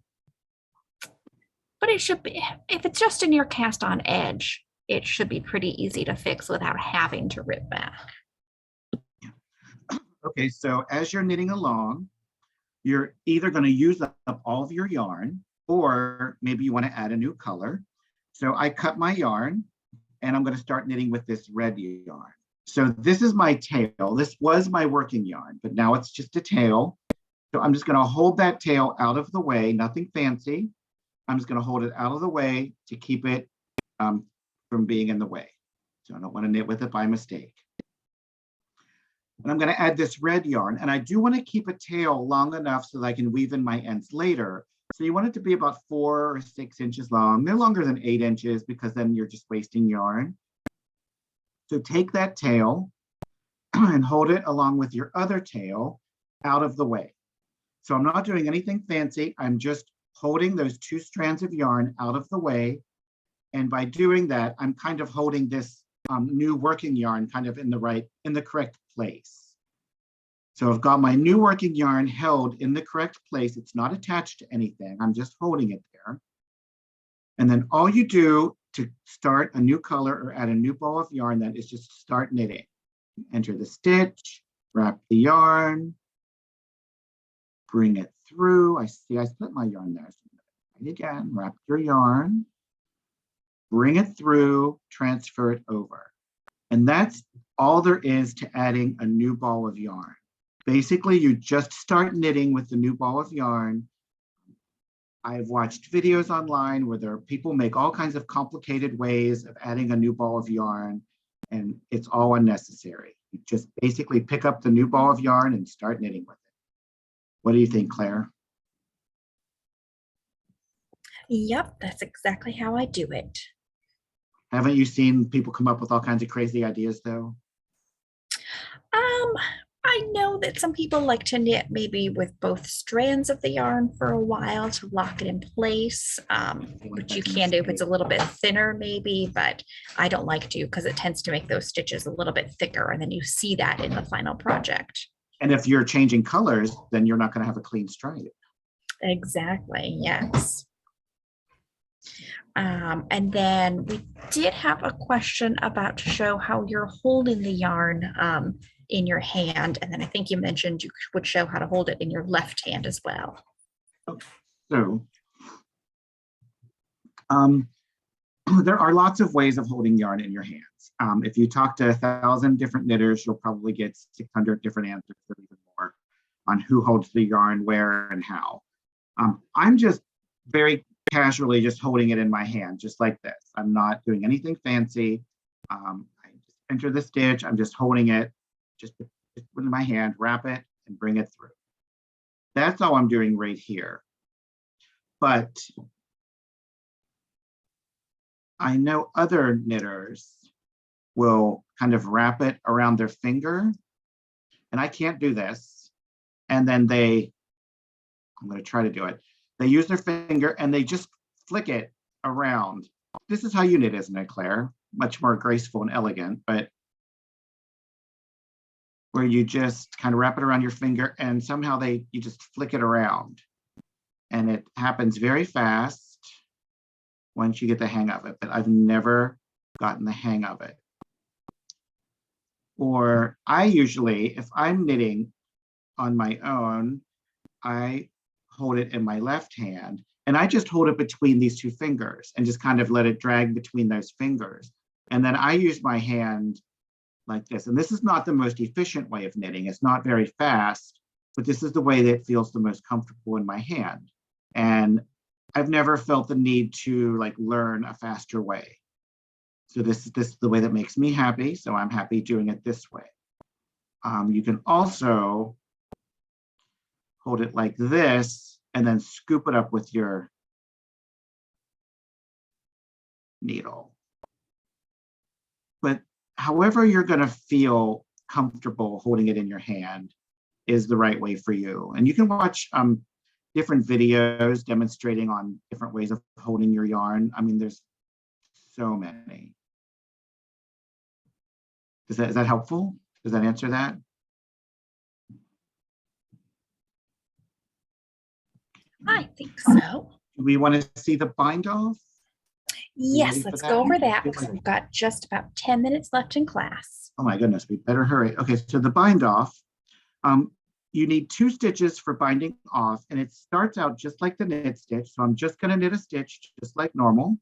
But it should be, if it's just in your cast on edge, it should be pretty easy to fix without having to rip back. Okay, so as you're knitting along, you're either going to use up all of your yarn, or maybe you want to add a new color. So I cut my yarn and I'm going to start knitting with this red yarn. So this is my tail. This was my working yarn, but now it's just a tail. So I'm just going to hold that tail out of the way, nothing fancy. I'm just going to hold it out of the way to keep it from being in the way. So I don't want to knit with it by mistake. And I'm going to add this red yarn, and I do want to keep a tail long enough so that I can weave in my ends later. So you want it to be about 4 or 6 inches long, no longer than 8 inches, because then you're just wasting yarn. So take that tail and hold it along with your other tail out of the way. So I'm not doing anything fancy. I'm just holding those 2 strands of yarn out of the way. And by doing that, I'm kind of holding this new working yarn kind of in the correct place. So I've got my new working yarn held in the correct place. It's not attached to anything. I'm just holding it there. And then all you do to start a new color or add a new ball of yarn, that is just start knitting. Enter the stitch, wrap the yarn, bring it through. I see I split my yarn there. So again, wrap your yarn, bring it through, transfer it over. And that's all there is to adding a new ball of yarn. Basically, you just start knitting with the new ball of yarn. I've watched videos online where people make all kinds of complicated ways of adding a new ball of yarn, and it's all unnecessary. You just basically pick up the new ball of yarn and start knitting with it. What do you think, Claire? Yep, that's exactly how I do it. Haven't you seen people come up with all kinds of crazy ideas, though? I know that some people like to knit maybe with both strands of the yarn for a while to lock it in place, which you can do if it's a little bit thinner maybe, but I don't like to because it tends to make those stitches a little bit thicker, and then you see that in the final project. And if you're changing colors, then you're not going to have a clean stripe. Exactly, yes. And then we did have a question about to show how you're holding the yarn in your hand. And then I think you mentioned you would show how to hold it in your left hand as well. So there are lots of ways of holding yarn in your hands. If you talk to 1,000 different knitters, you'll probably get 600 different answers or even more on who holds the yarn where and how. I'm just very casually just holding it in my hand, just like this. I'm not doing anything fancy. I just enter the stitch, I'm just holding it, just put it in my hand, wrap it, and bring it through. That's all I'm doing right here. But I know other knitters will kind of wrap it around their finger, and I can't do this. And then I'm going to try to do it. They use their finger and they just flick it around. This is how you knit, isn't it, Claire? Much more graceful and elegant, but where you just kind of wrap it around your finger and somehow you just flick it around. And it happens very fast once you get the hang of it, but I've never gotten the hang of it. Or I usually, if I'm knitting on my own, I hold it in my left hand and I just hold it between these two fingers and just kind of let it drag between those fingers. And then I use my hand like this. And this is not the most efficient way of knitting. It's not very fast, but this is the way that feels the most comfortable in my hand. And I've never felt the need to like learn a faster way. So this is the way that makes me happy. So I'm happy doing it this way. You can also hold it like this and then scoop it up with your needle. But however you're going to feel comfortable holding it in your hand is the right way for you. And you can watch different videos demonstrating on different ways of holding your yarn. I mean, there's so many. Is that helpful? Does that answer that? I think so. Do we want to see the bind off? Yes, let's go over that because we've got just about 10 minutes left in class. Oh my goodness, we better hurry. Okay, so the bind off, you need 2 stitches for binding off, and it starts out just like the knit stitch. So I'm just going to knit a stitch just like normal.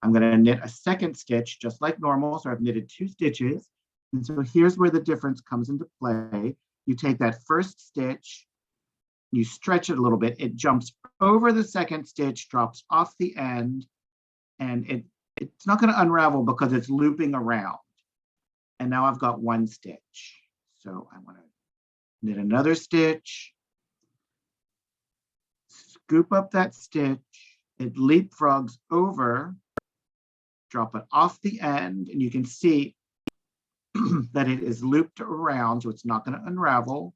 I'm going to knit a second stitch just like normal. So I've knitted 2 stitches. And so here's where the difference comes into play. You take that first stitch, you stretch it a little bit, it jumps over the second stitch, drops off the end, and it's not going to unravel because it's looping around. And now I've got 1 stitch. So I want to knit another stitch, scoop up that stitch, it leapfrogs over, drop it off the end, and you can see that it is looped around, so it's not going to unravel.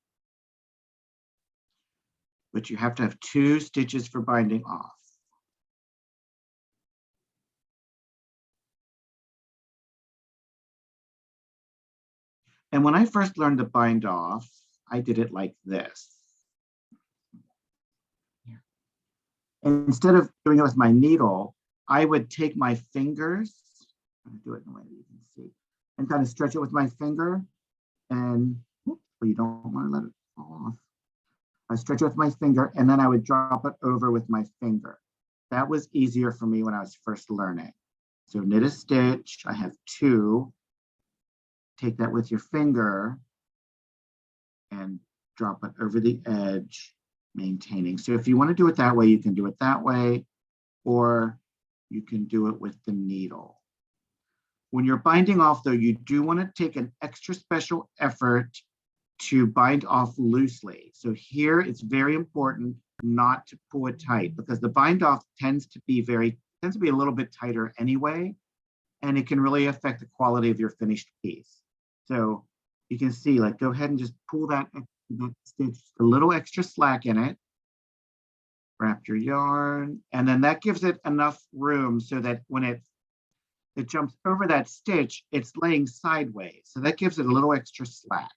But you have to have 2 stitches for binding off. And when I first learned to bind off, I did it like this. And instead of doing it with my needle, I would take my fingers, I'm gonna do it in a way that you can see, and kind of stretch it with my finger. And well, you don't want to let it fall off. I stretch it with my finger, and then I would drop it over with my finger. That was easier for me when I was first learning. So knit a stitch, I have 2. Take that with your finger and drop it over the edge, maintaining. So if you want to do it that way, you can do it that way, or you can do it with the needle. When you're binding off, though, you do want to take an extra special effort to bind off loosely. So here it's very important not to pull it tight, because the bind off tends to be a little bit tighter anyway, and it can really affect the quality of your finished piece. So you can see, like, go ahead and just pull that stitch, a little extra slack in it, wrap your yarn, and then that gives it enough room so that when it jumps over that stitch, it's laying sideways. So that gives it a little extra slack.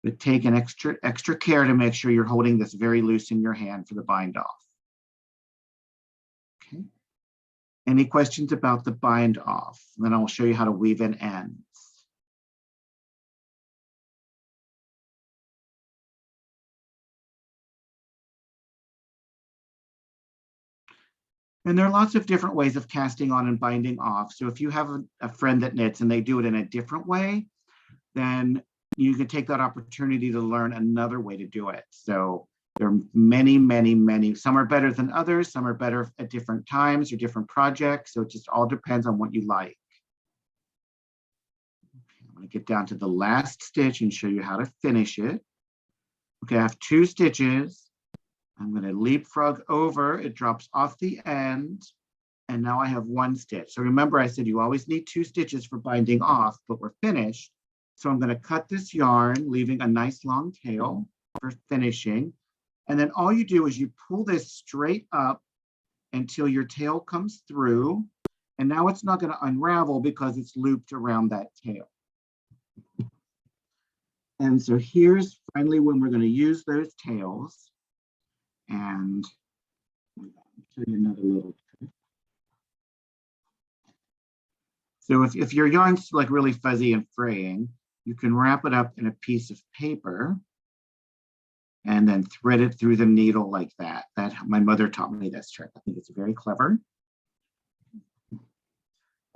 But take an extra care to make sure you're holding this very loose in your hand for the bind off. Okay. Any questions about the bind off? And then I'll show you how to weave in ends. And there are lots of different ways of casting on and binding off. So if you have a friend that knits and they do it in a different way, then you can take that opportunity to learn another way to do it. So There are many, many, many. Some are better than others. Some are better at different times or different projects. So it just all depends on what you like. I'm going to get down to the last stitch and show you how to finish it. Okay, I have 2 stitches. I'm going to leapfrog over. It drops off the end. And now I have 1 stitch. So remember, I said you always need 2 stitches for binding off, but we're finished. So I'm going to cut this yarn, leaving a nice long tail for finishing. And then all you do is you pull this straight up until your tail comes through. And now it's not going to unravel because it's looped around that tail. And so here's finally when we're going to use those tails. And I'll show you another little trick. So if your yarn's like really fuzzy and fraying, you can wrap it up in a piece of paper and then thread it through the needle like that. My mother taught me this trick. I think it's very clever.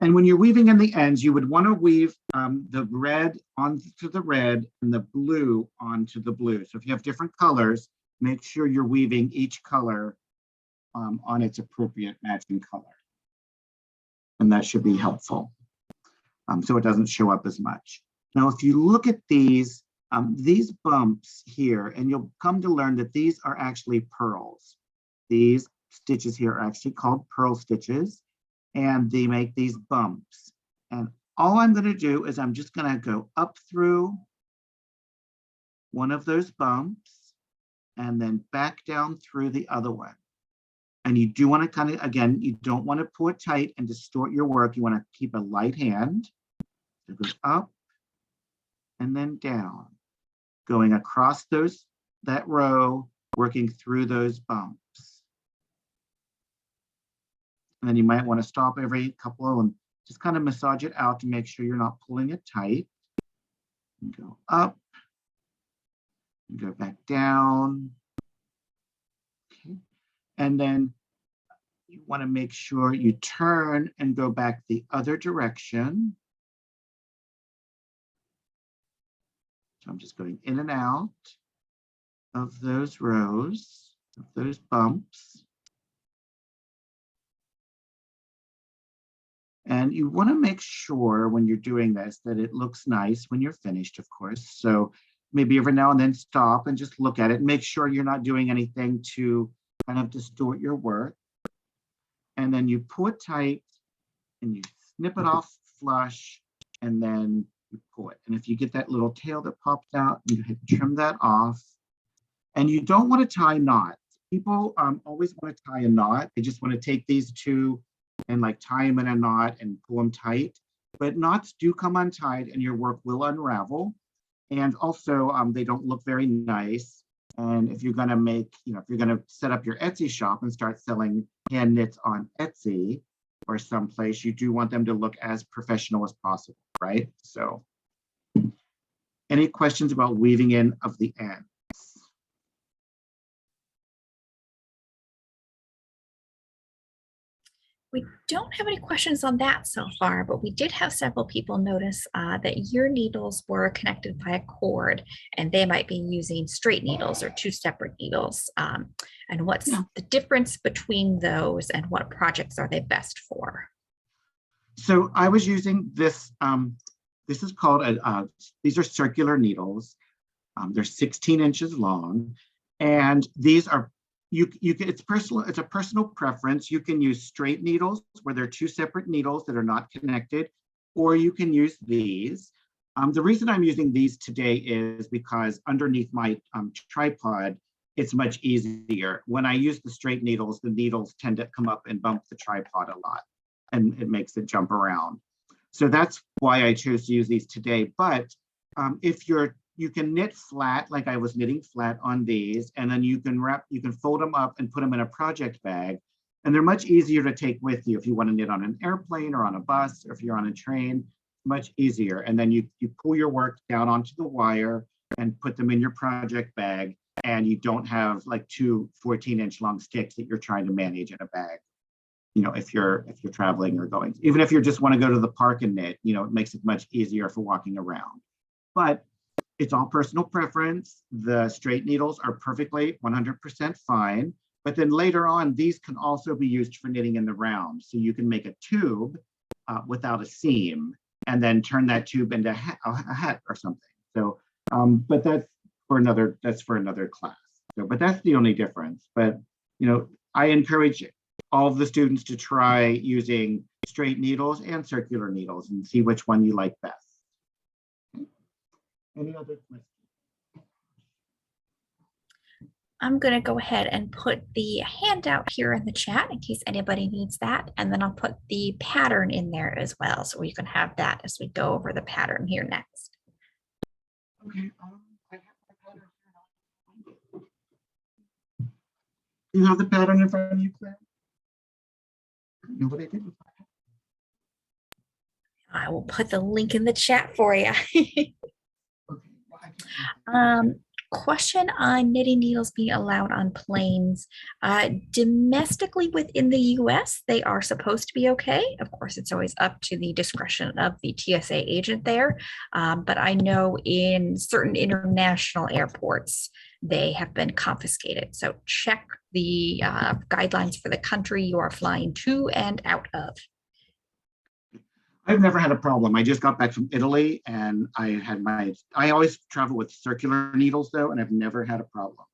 And when you're weaving in the ends, you would want to weave the red onto the red and the blue onto the blue. So if you have different colors, make sure you're weaving each color on its appropriate matching color. And that should be helpful. So it doesn't show up as much. Now, if you look at these bumps here, and you'll come to learn that these are actually pearls. These stitches here are actually called pearl stitches, and they make these bumps. And all I'm going to do is I'm just going to go up through one of those bumps and then back down through the other one. And you do want to kind of, again, you don't want to pull it tight and distort your work. You want to keep a light hand. So it goes up and then down, going across that row, working through those bumps. And then you might want to stop every couple and just kind of massage it out to make sure you're not pulling it tight. And go up, and go back down. Okay. And then you want to make sure you turn and go back the other direction. So I'm just going in and out of those rows, of those bumps. And you want to make sure when you're doing this that it looks nice when you're finished, of course. So maybe every now and then stop and just look at it. Make sure you're not doing anything to kind of distort your work. And then you pull it tight and you snip it off flush, and then you pull it. And if you get that little tail that pops out, you trim that off. And you don't want to tie knots. People always want to tie a knot. They just want to take these two and like tie them in a knot and pull them tight. But knots do come untied and your work will unravel. And also they don't look very nice. And if you're going to make, if you're going to set up your Etsy shop and start selling hand knits on Etsy or someplace, you do want them to look as professional as possible, right? So any questions about weaving in of the ends? We don't have any questions on that so far, but we did have several people notice that your needles were connected by a cord, and they might be using straight needles or two separate needles. And what's the difference between those, and what projects are they best for? So I was using this. This is called these are circular needles. They're 16 inches long, and these are. It's personal. It's a personal preference. You can use straight needles where they're two separate needles that are not connected, or you can use these. The reason I'm using these today is because underneath my tripod, it's much easier. When I use the straight needles, the needles tend to come up and bump the tripod a lot, and it makes it jump around. So that's why I chose to use these today. But if you can knit flat, like I was knitting flat on these, and then you can fold them up and put them in a project bag. And they're much easier to take with you if you want to knit on an airplane or on a bus, or if you're on a train, much easier. And then you pull your work down onto the wire and put them in your project bag, and you don't have like two 14-inch long sticks that you're trying to manage in a bag. If you're traveling or going, even if you just want to go to the park and knit, it makes it much easier for walking around. But It's all personal preference. The straight needles are perfectly 100% fine, but then later on, these can also be used for knitting in the round. So you can make a tube without a seam and then turn that tube into a hat or something. So, but that's for another class. So, but that's the only difference. But, you know, I encourage all of the students to try using straight needles and circular needles and see which one you like best. Any other questions? I'm going to go ahead and put the handout here in the chat in case anybody needs that. And then I'll put the pattern in there as well. So you can have that as we go over the pattern here next. Okay. I have the pattern here. You have the pattern in front of you, Claire? You know what I did with that? I will put the link in the chat for you. Okay. Well, Question on knitting needles being allowed on planes. Domestically within the US, they are supposed to be okay. Of course, it's always up to the discretion of the TSA agent there. But I know in certain international airports, they have been confiscated. So check the guidelines for the country you are flying to and out of. I've never had a problem. I just got back from Italy and I always travel with circular needles though, and I've never had a problem.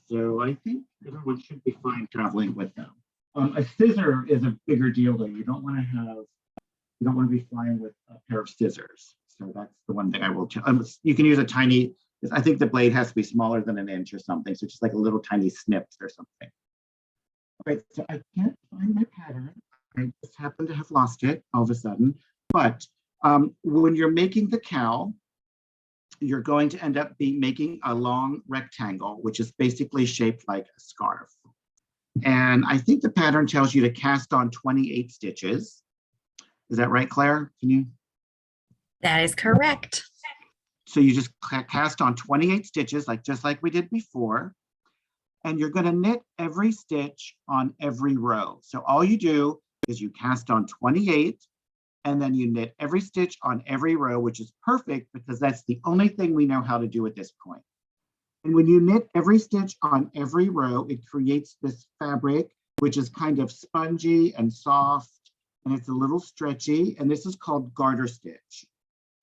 So I think everyone should be fine traveling with them. A scissor is a bigger deal though. You don't want to be flying with a pair of scissors. So that's the one thing I will tell. You can use a tiny, I think the blade has to be smaller than an inch or something. So just like a little tiny snips or something. All right, so I can't find my pattern. I just happen to have lost it all of a sudden. But when you're making the cowl, you're going to end up making a long rectangle, which is basically shaped like a scarf. And I think the pattern tells you to cast on 28 stitches. Is that right, Claire? Can you? That is correct. So you just cast on 28 stitches, just like we did before. And you're going to knit every stitch on every row. So all you do is you cast on 28 and then you knit every stitch on every row, which is perfect because that's the only thing we know how to do at this point. And when you knit every stitch on every row, it creates this fabric, which is kind of spongy and soft, and it's a little stretchy, and this is called garter stitch.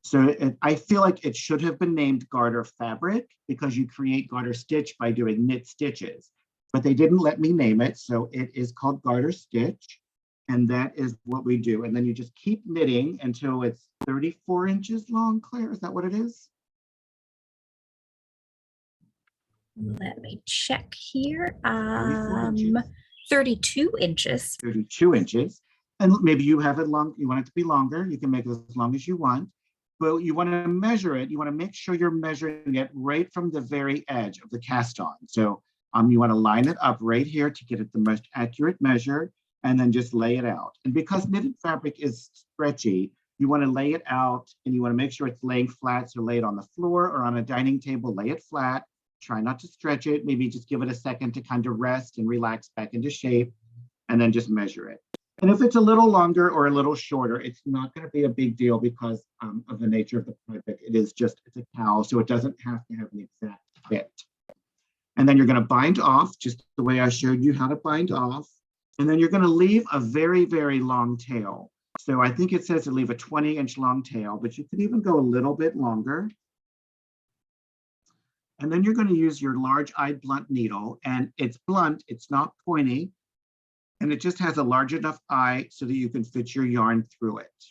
So I feel like it should have been named garter fabric because you create garter stitch by doing knit stitches, but they didn't let me name it, so it is called garter stitch. And that is what we do. And then you just keep knitting until it's 34 inches long. Claire, is that what it is? Let me check here. 32 inches. 32 inches. And maybe you have it long, you want it to be longer. You can make it as long as you want. But you want to measure it. You want to make sure you're measuring it right from the very edge of the cast on. So you want to line it up right here to get it the most accurate measure. And then just lay it out. And because knitted fabric is stretchy, you want to lay it out and you want to make sure it's laying flat. So lay it on the floor or on a dining table, lay it flat, try not to stretch it, maybe just give it a second to kind of rest and relax back into shape, and then just measure it. And if it's a little longer or a little shorter, it's not going to be a big deal because of the nature of the project. It's a cowl, so it doesn't have to have an exact fit. And then you're going to bind off just the way I showed you how to bind off. And then you're going to leave a very, very long tail. So I think it says to leave a 20-inch long tail, but you could even go a little bit longer. And then you're going to use your large-eyed blunt needle, and it's blunt, it's not pointy, and it just has a large enough eye so that you can fit your yarn through it.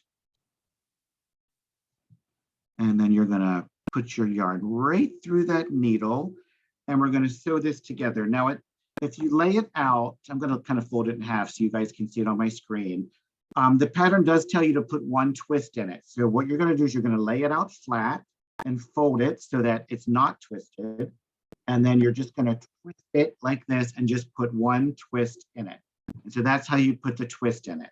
And then you're going to put your yarn right through that needle, and we're going to sew this together. Now, if you lay it out, I'm going to kind of fold it in half so you guys can see it on my screen. The pattern does tell you to put one twist in it. So what you're going to do is you're going to lay it out flat and fold it so that it's not twisted. And then you're just going to twist it like this and just put one twist in it. And so that's how you put the twist in it.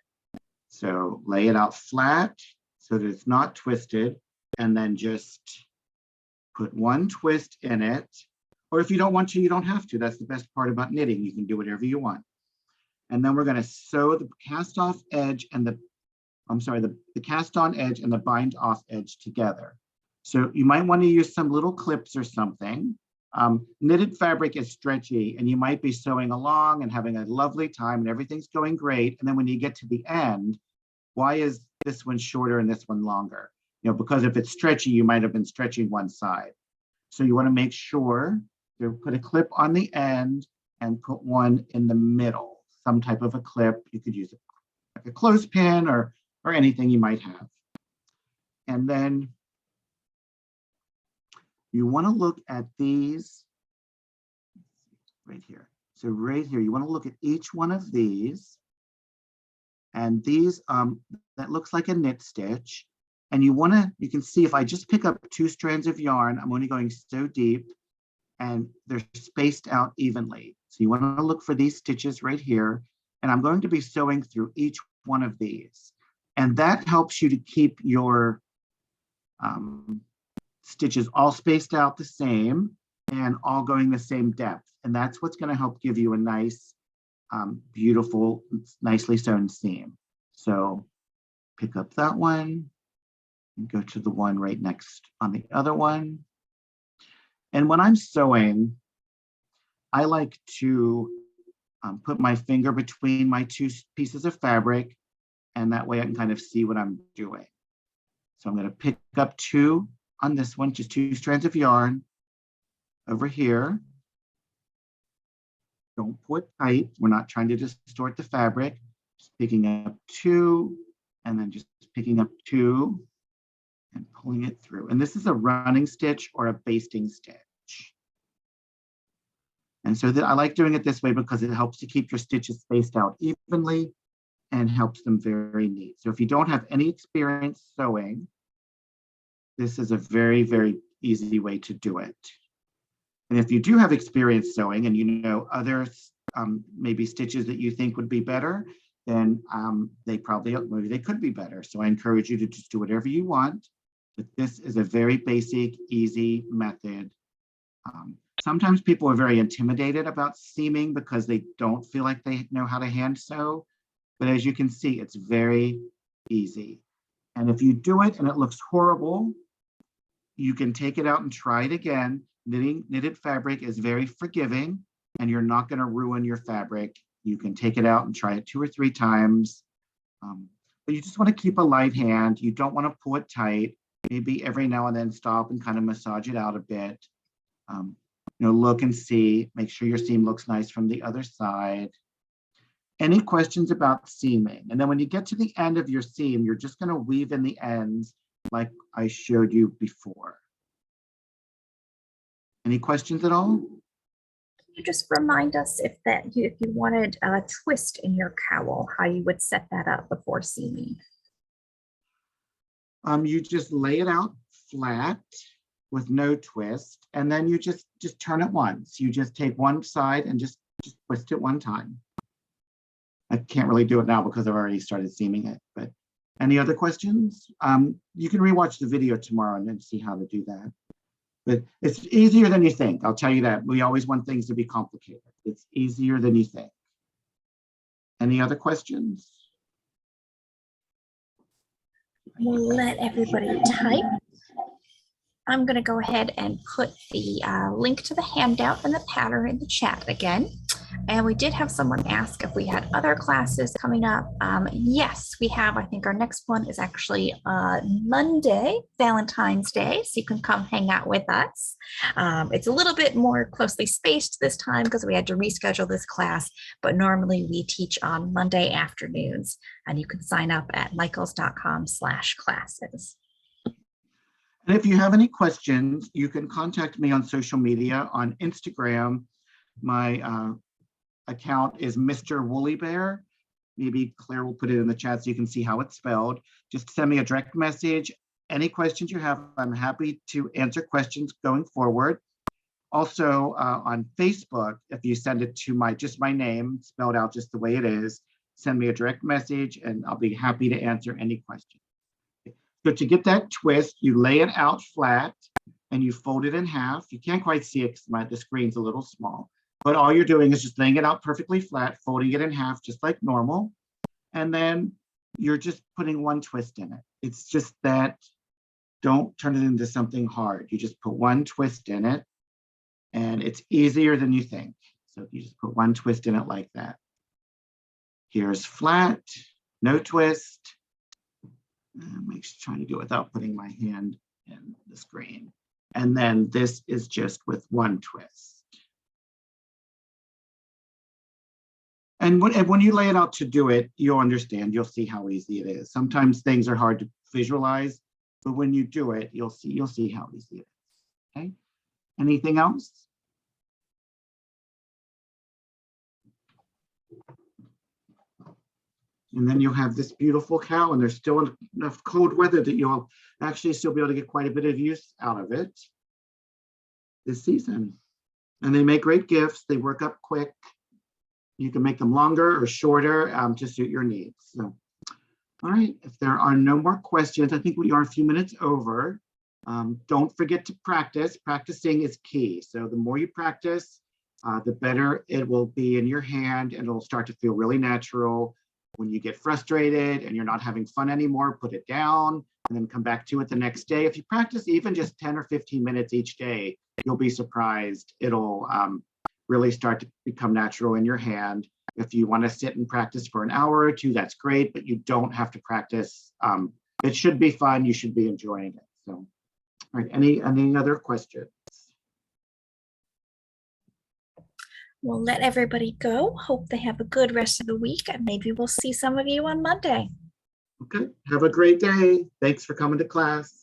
So lay it out flat so that it's not twisted, and then just put one twist in it. Or if you don't want to, you don't have to. That's the best part about knitting. You can do whatever you want. And then we're going to sew the cast off edge and the cast on edge and the bind off edge together. So you might want to use some little clips or something. Knitted fabric is stretchy and you might be sewing along and having a lovely time and everything's going great. And then when you get to the end, why is this one shorter and this one longer? Because if it's stretchy, you might have been stretching one side. So you want to make sure you put a clip on the end and put one in the middle, some type of a clip. You could use like a clothespin or anything you might have. And then you want to look at these right here. So right here, you want to look at each one of these. And these, that looks like a knit stitch. And you can see if I just pick up 2 strands of yarn, I'm only going so deep and they're spaced out evenly. So you want to look for these stitches right here. And I'm going to be sewing through each one of these. And that helps you to keep your stitches all spaced out the same and all going the same depth. And that's what's going to help give you a nice, beautiful, nicely sewn seam. So pick up that one and go to the one right next on the other one. And when I'm sewing, I like to put my finger between my 2 pieces of fabric, and that way I can kind of see what I'm doing. So I'm going to pick up 2 on this one, just 2 strands of yarn over here. Don't pull it tight. We're not trying to distort the fabric. Just picking up 2 and then just picking up 2 and pulling it through. And this is a running stitch or a basting stitch. And so I like doing it this way because it helps to keep your stitches spaced out evenly and helps them very neat. So if you don't have any experience sewing, this is a very, very easy way to do it. And if you do have experience sewing and you know other maybe stitches that you think would be better, then maybe they could be better. So I encourage you to just do whatever you want. But this is a very basic, easy method. Sometimes people are very intimidated about seaming because they don't feel like they know how to hand sew. But as you can see, it's very easy. And if you do it and it looks horrible, you can take it out and try it again. Knitted fabric is very forgiving and you're not going to ruin your fabric. You can take it out and try it 2 or 3 times. But you just want to keep a light hand. You don't want to pull it tight. Maybe every now and then stop and kind of massage it out a bit. Look and see, make sure your seam looks nice from the other side. Any questions about seaming? And then when you get to the end of your seam, you're just going to weave in the ends like I showed you before. Any questions at all? Can you just remind us if you wanted a twist in your cowl, how you would set that up before seaming? You just lay it out flat with no twist, and then you just turn it once. You just take one side and just twist it one time. I can't really do it now because I've already started seaming it, but any other questions? You can rewatch the video tomorrow and then see how to do that. But it's easier than you think. I'll tell you that. We always want things to be complicated. It's easier than you think. Any other questions? We'll let everybody type. I'm going to go ahead and put the link to the handout and the pattern in the chat again. And we did have someone ask if we had other classes coming up. Yes, we have. I think our next one is actually Monday, Valentine's Day. So you can come hang out with us. It's a little bit more closely spaced this time because we had to reschedule this class. But normally we teach on Monday afternoons. And you can sign up at michaels.com/classes. And if you have any questions, you can contact me on social media. On Instagram, my account is Mr. Woolly Bear. Maybe Claire will put it in the chat so you can see how it's spelled. Just send me a direct message. Any questions you have, I'm happy to answer questions going forward. Also on Facebook, if you send it to just my name, spelled out just the way it is, send me a direct message and I'll be happy to answer any questions. So to get that twist, you lay it out flat and you fold it in half. You can't quite see it because the screen's a little small, but all you're doing is just laying it out perfectly flat, folding it in half just like normal. And then you're just putting one twist in it. It's just that don't turn it into something hard. You just put one twist in it, and it's easier than you think. So you just put one twist in it like that. Here's flat, no twist. I'm trying to do it without putting my hand in the screen. And then this is just with one twist. And when you lay it out to do it, you'll understand, you'll see how easy it is. Sometimes things are hard to visualize, but when you do it, you'll see how easy it is. Okay. Anything else? And then you'll have this beautiful cowl, and there's still enough cold weather that you'll actually still be able to get quite a bit of use out of it this season. And they make great gifts. They work up quick. You can make them longer or shorter to suit your needs. So, all right, if there are no more questions, I think we are a few minutes over. Don't forget to practice. Practicing is key. So the more you practice, the better it will be in your hand, and it'll start to feel really natural. When you get frustrated and you're not having fun anymore, put it down and then come back to it the next day. If you practice even just 10 or 15 minutes each day, you'll be surprised. It'll really start to become natural in your hand. If you want to sit and practice for an hour or two, that's great, but you don't have to practice. It should be fun. You should be enjoying it. So, all right, any other questions? We'll let everybody go. Hope they have a good rest of the week, and maybe we'll see some of you on Monday. Okay, have a great day. Thanks for coming to class.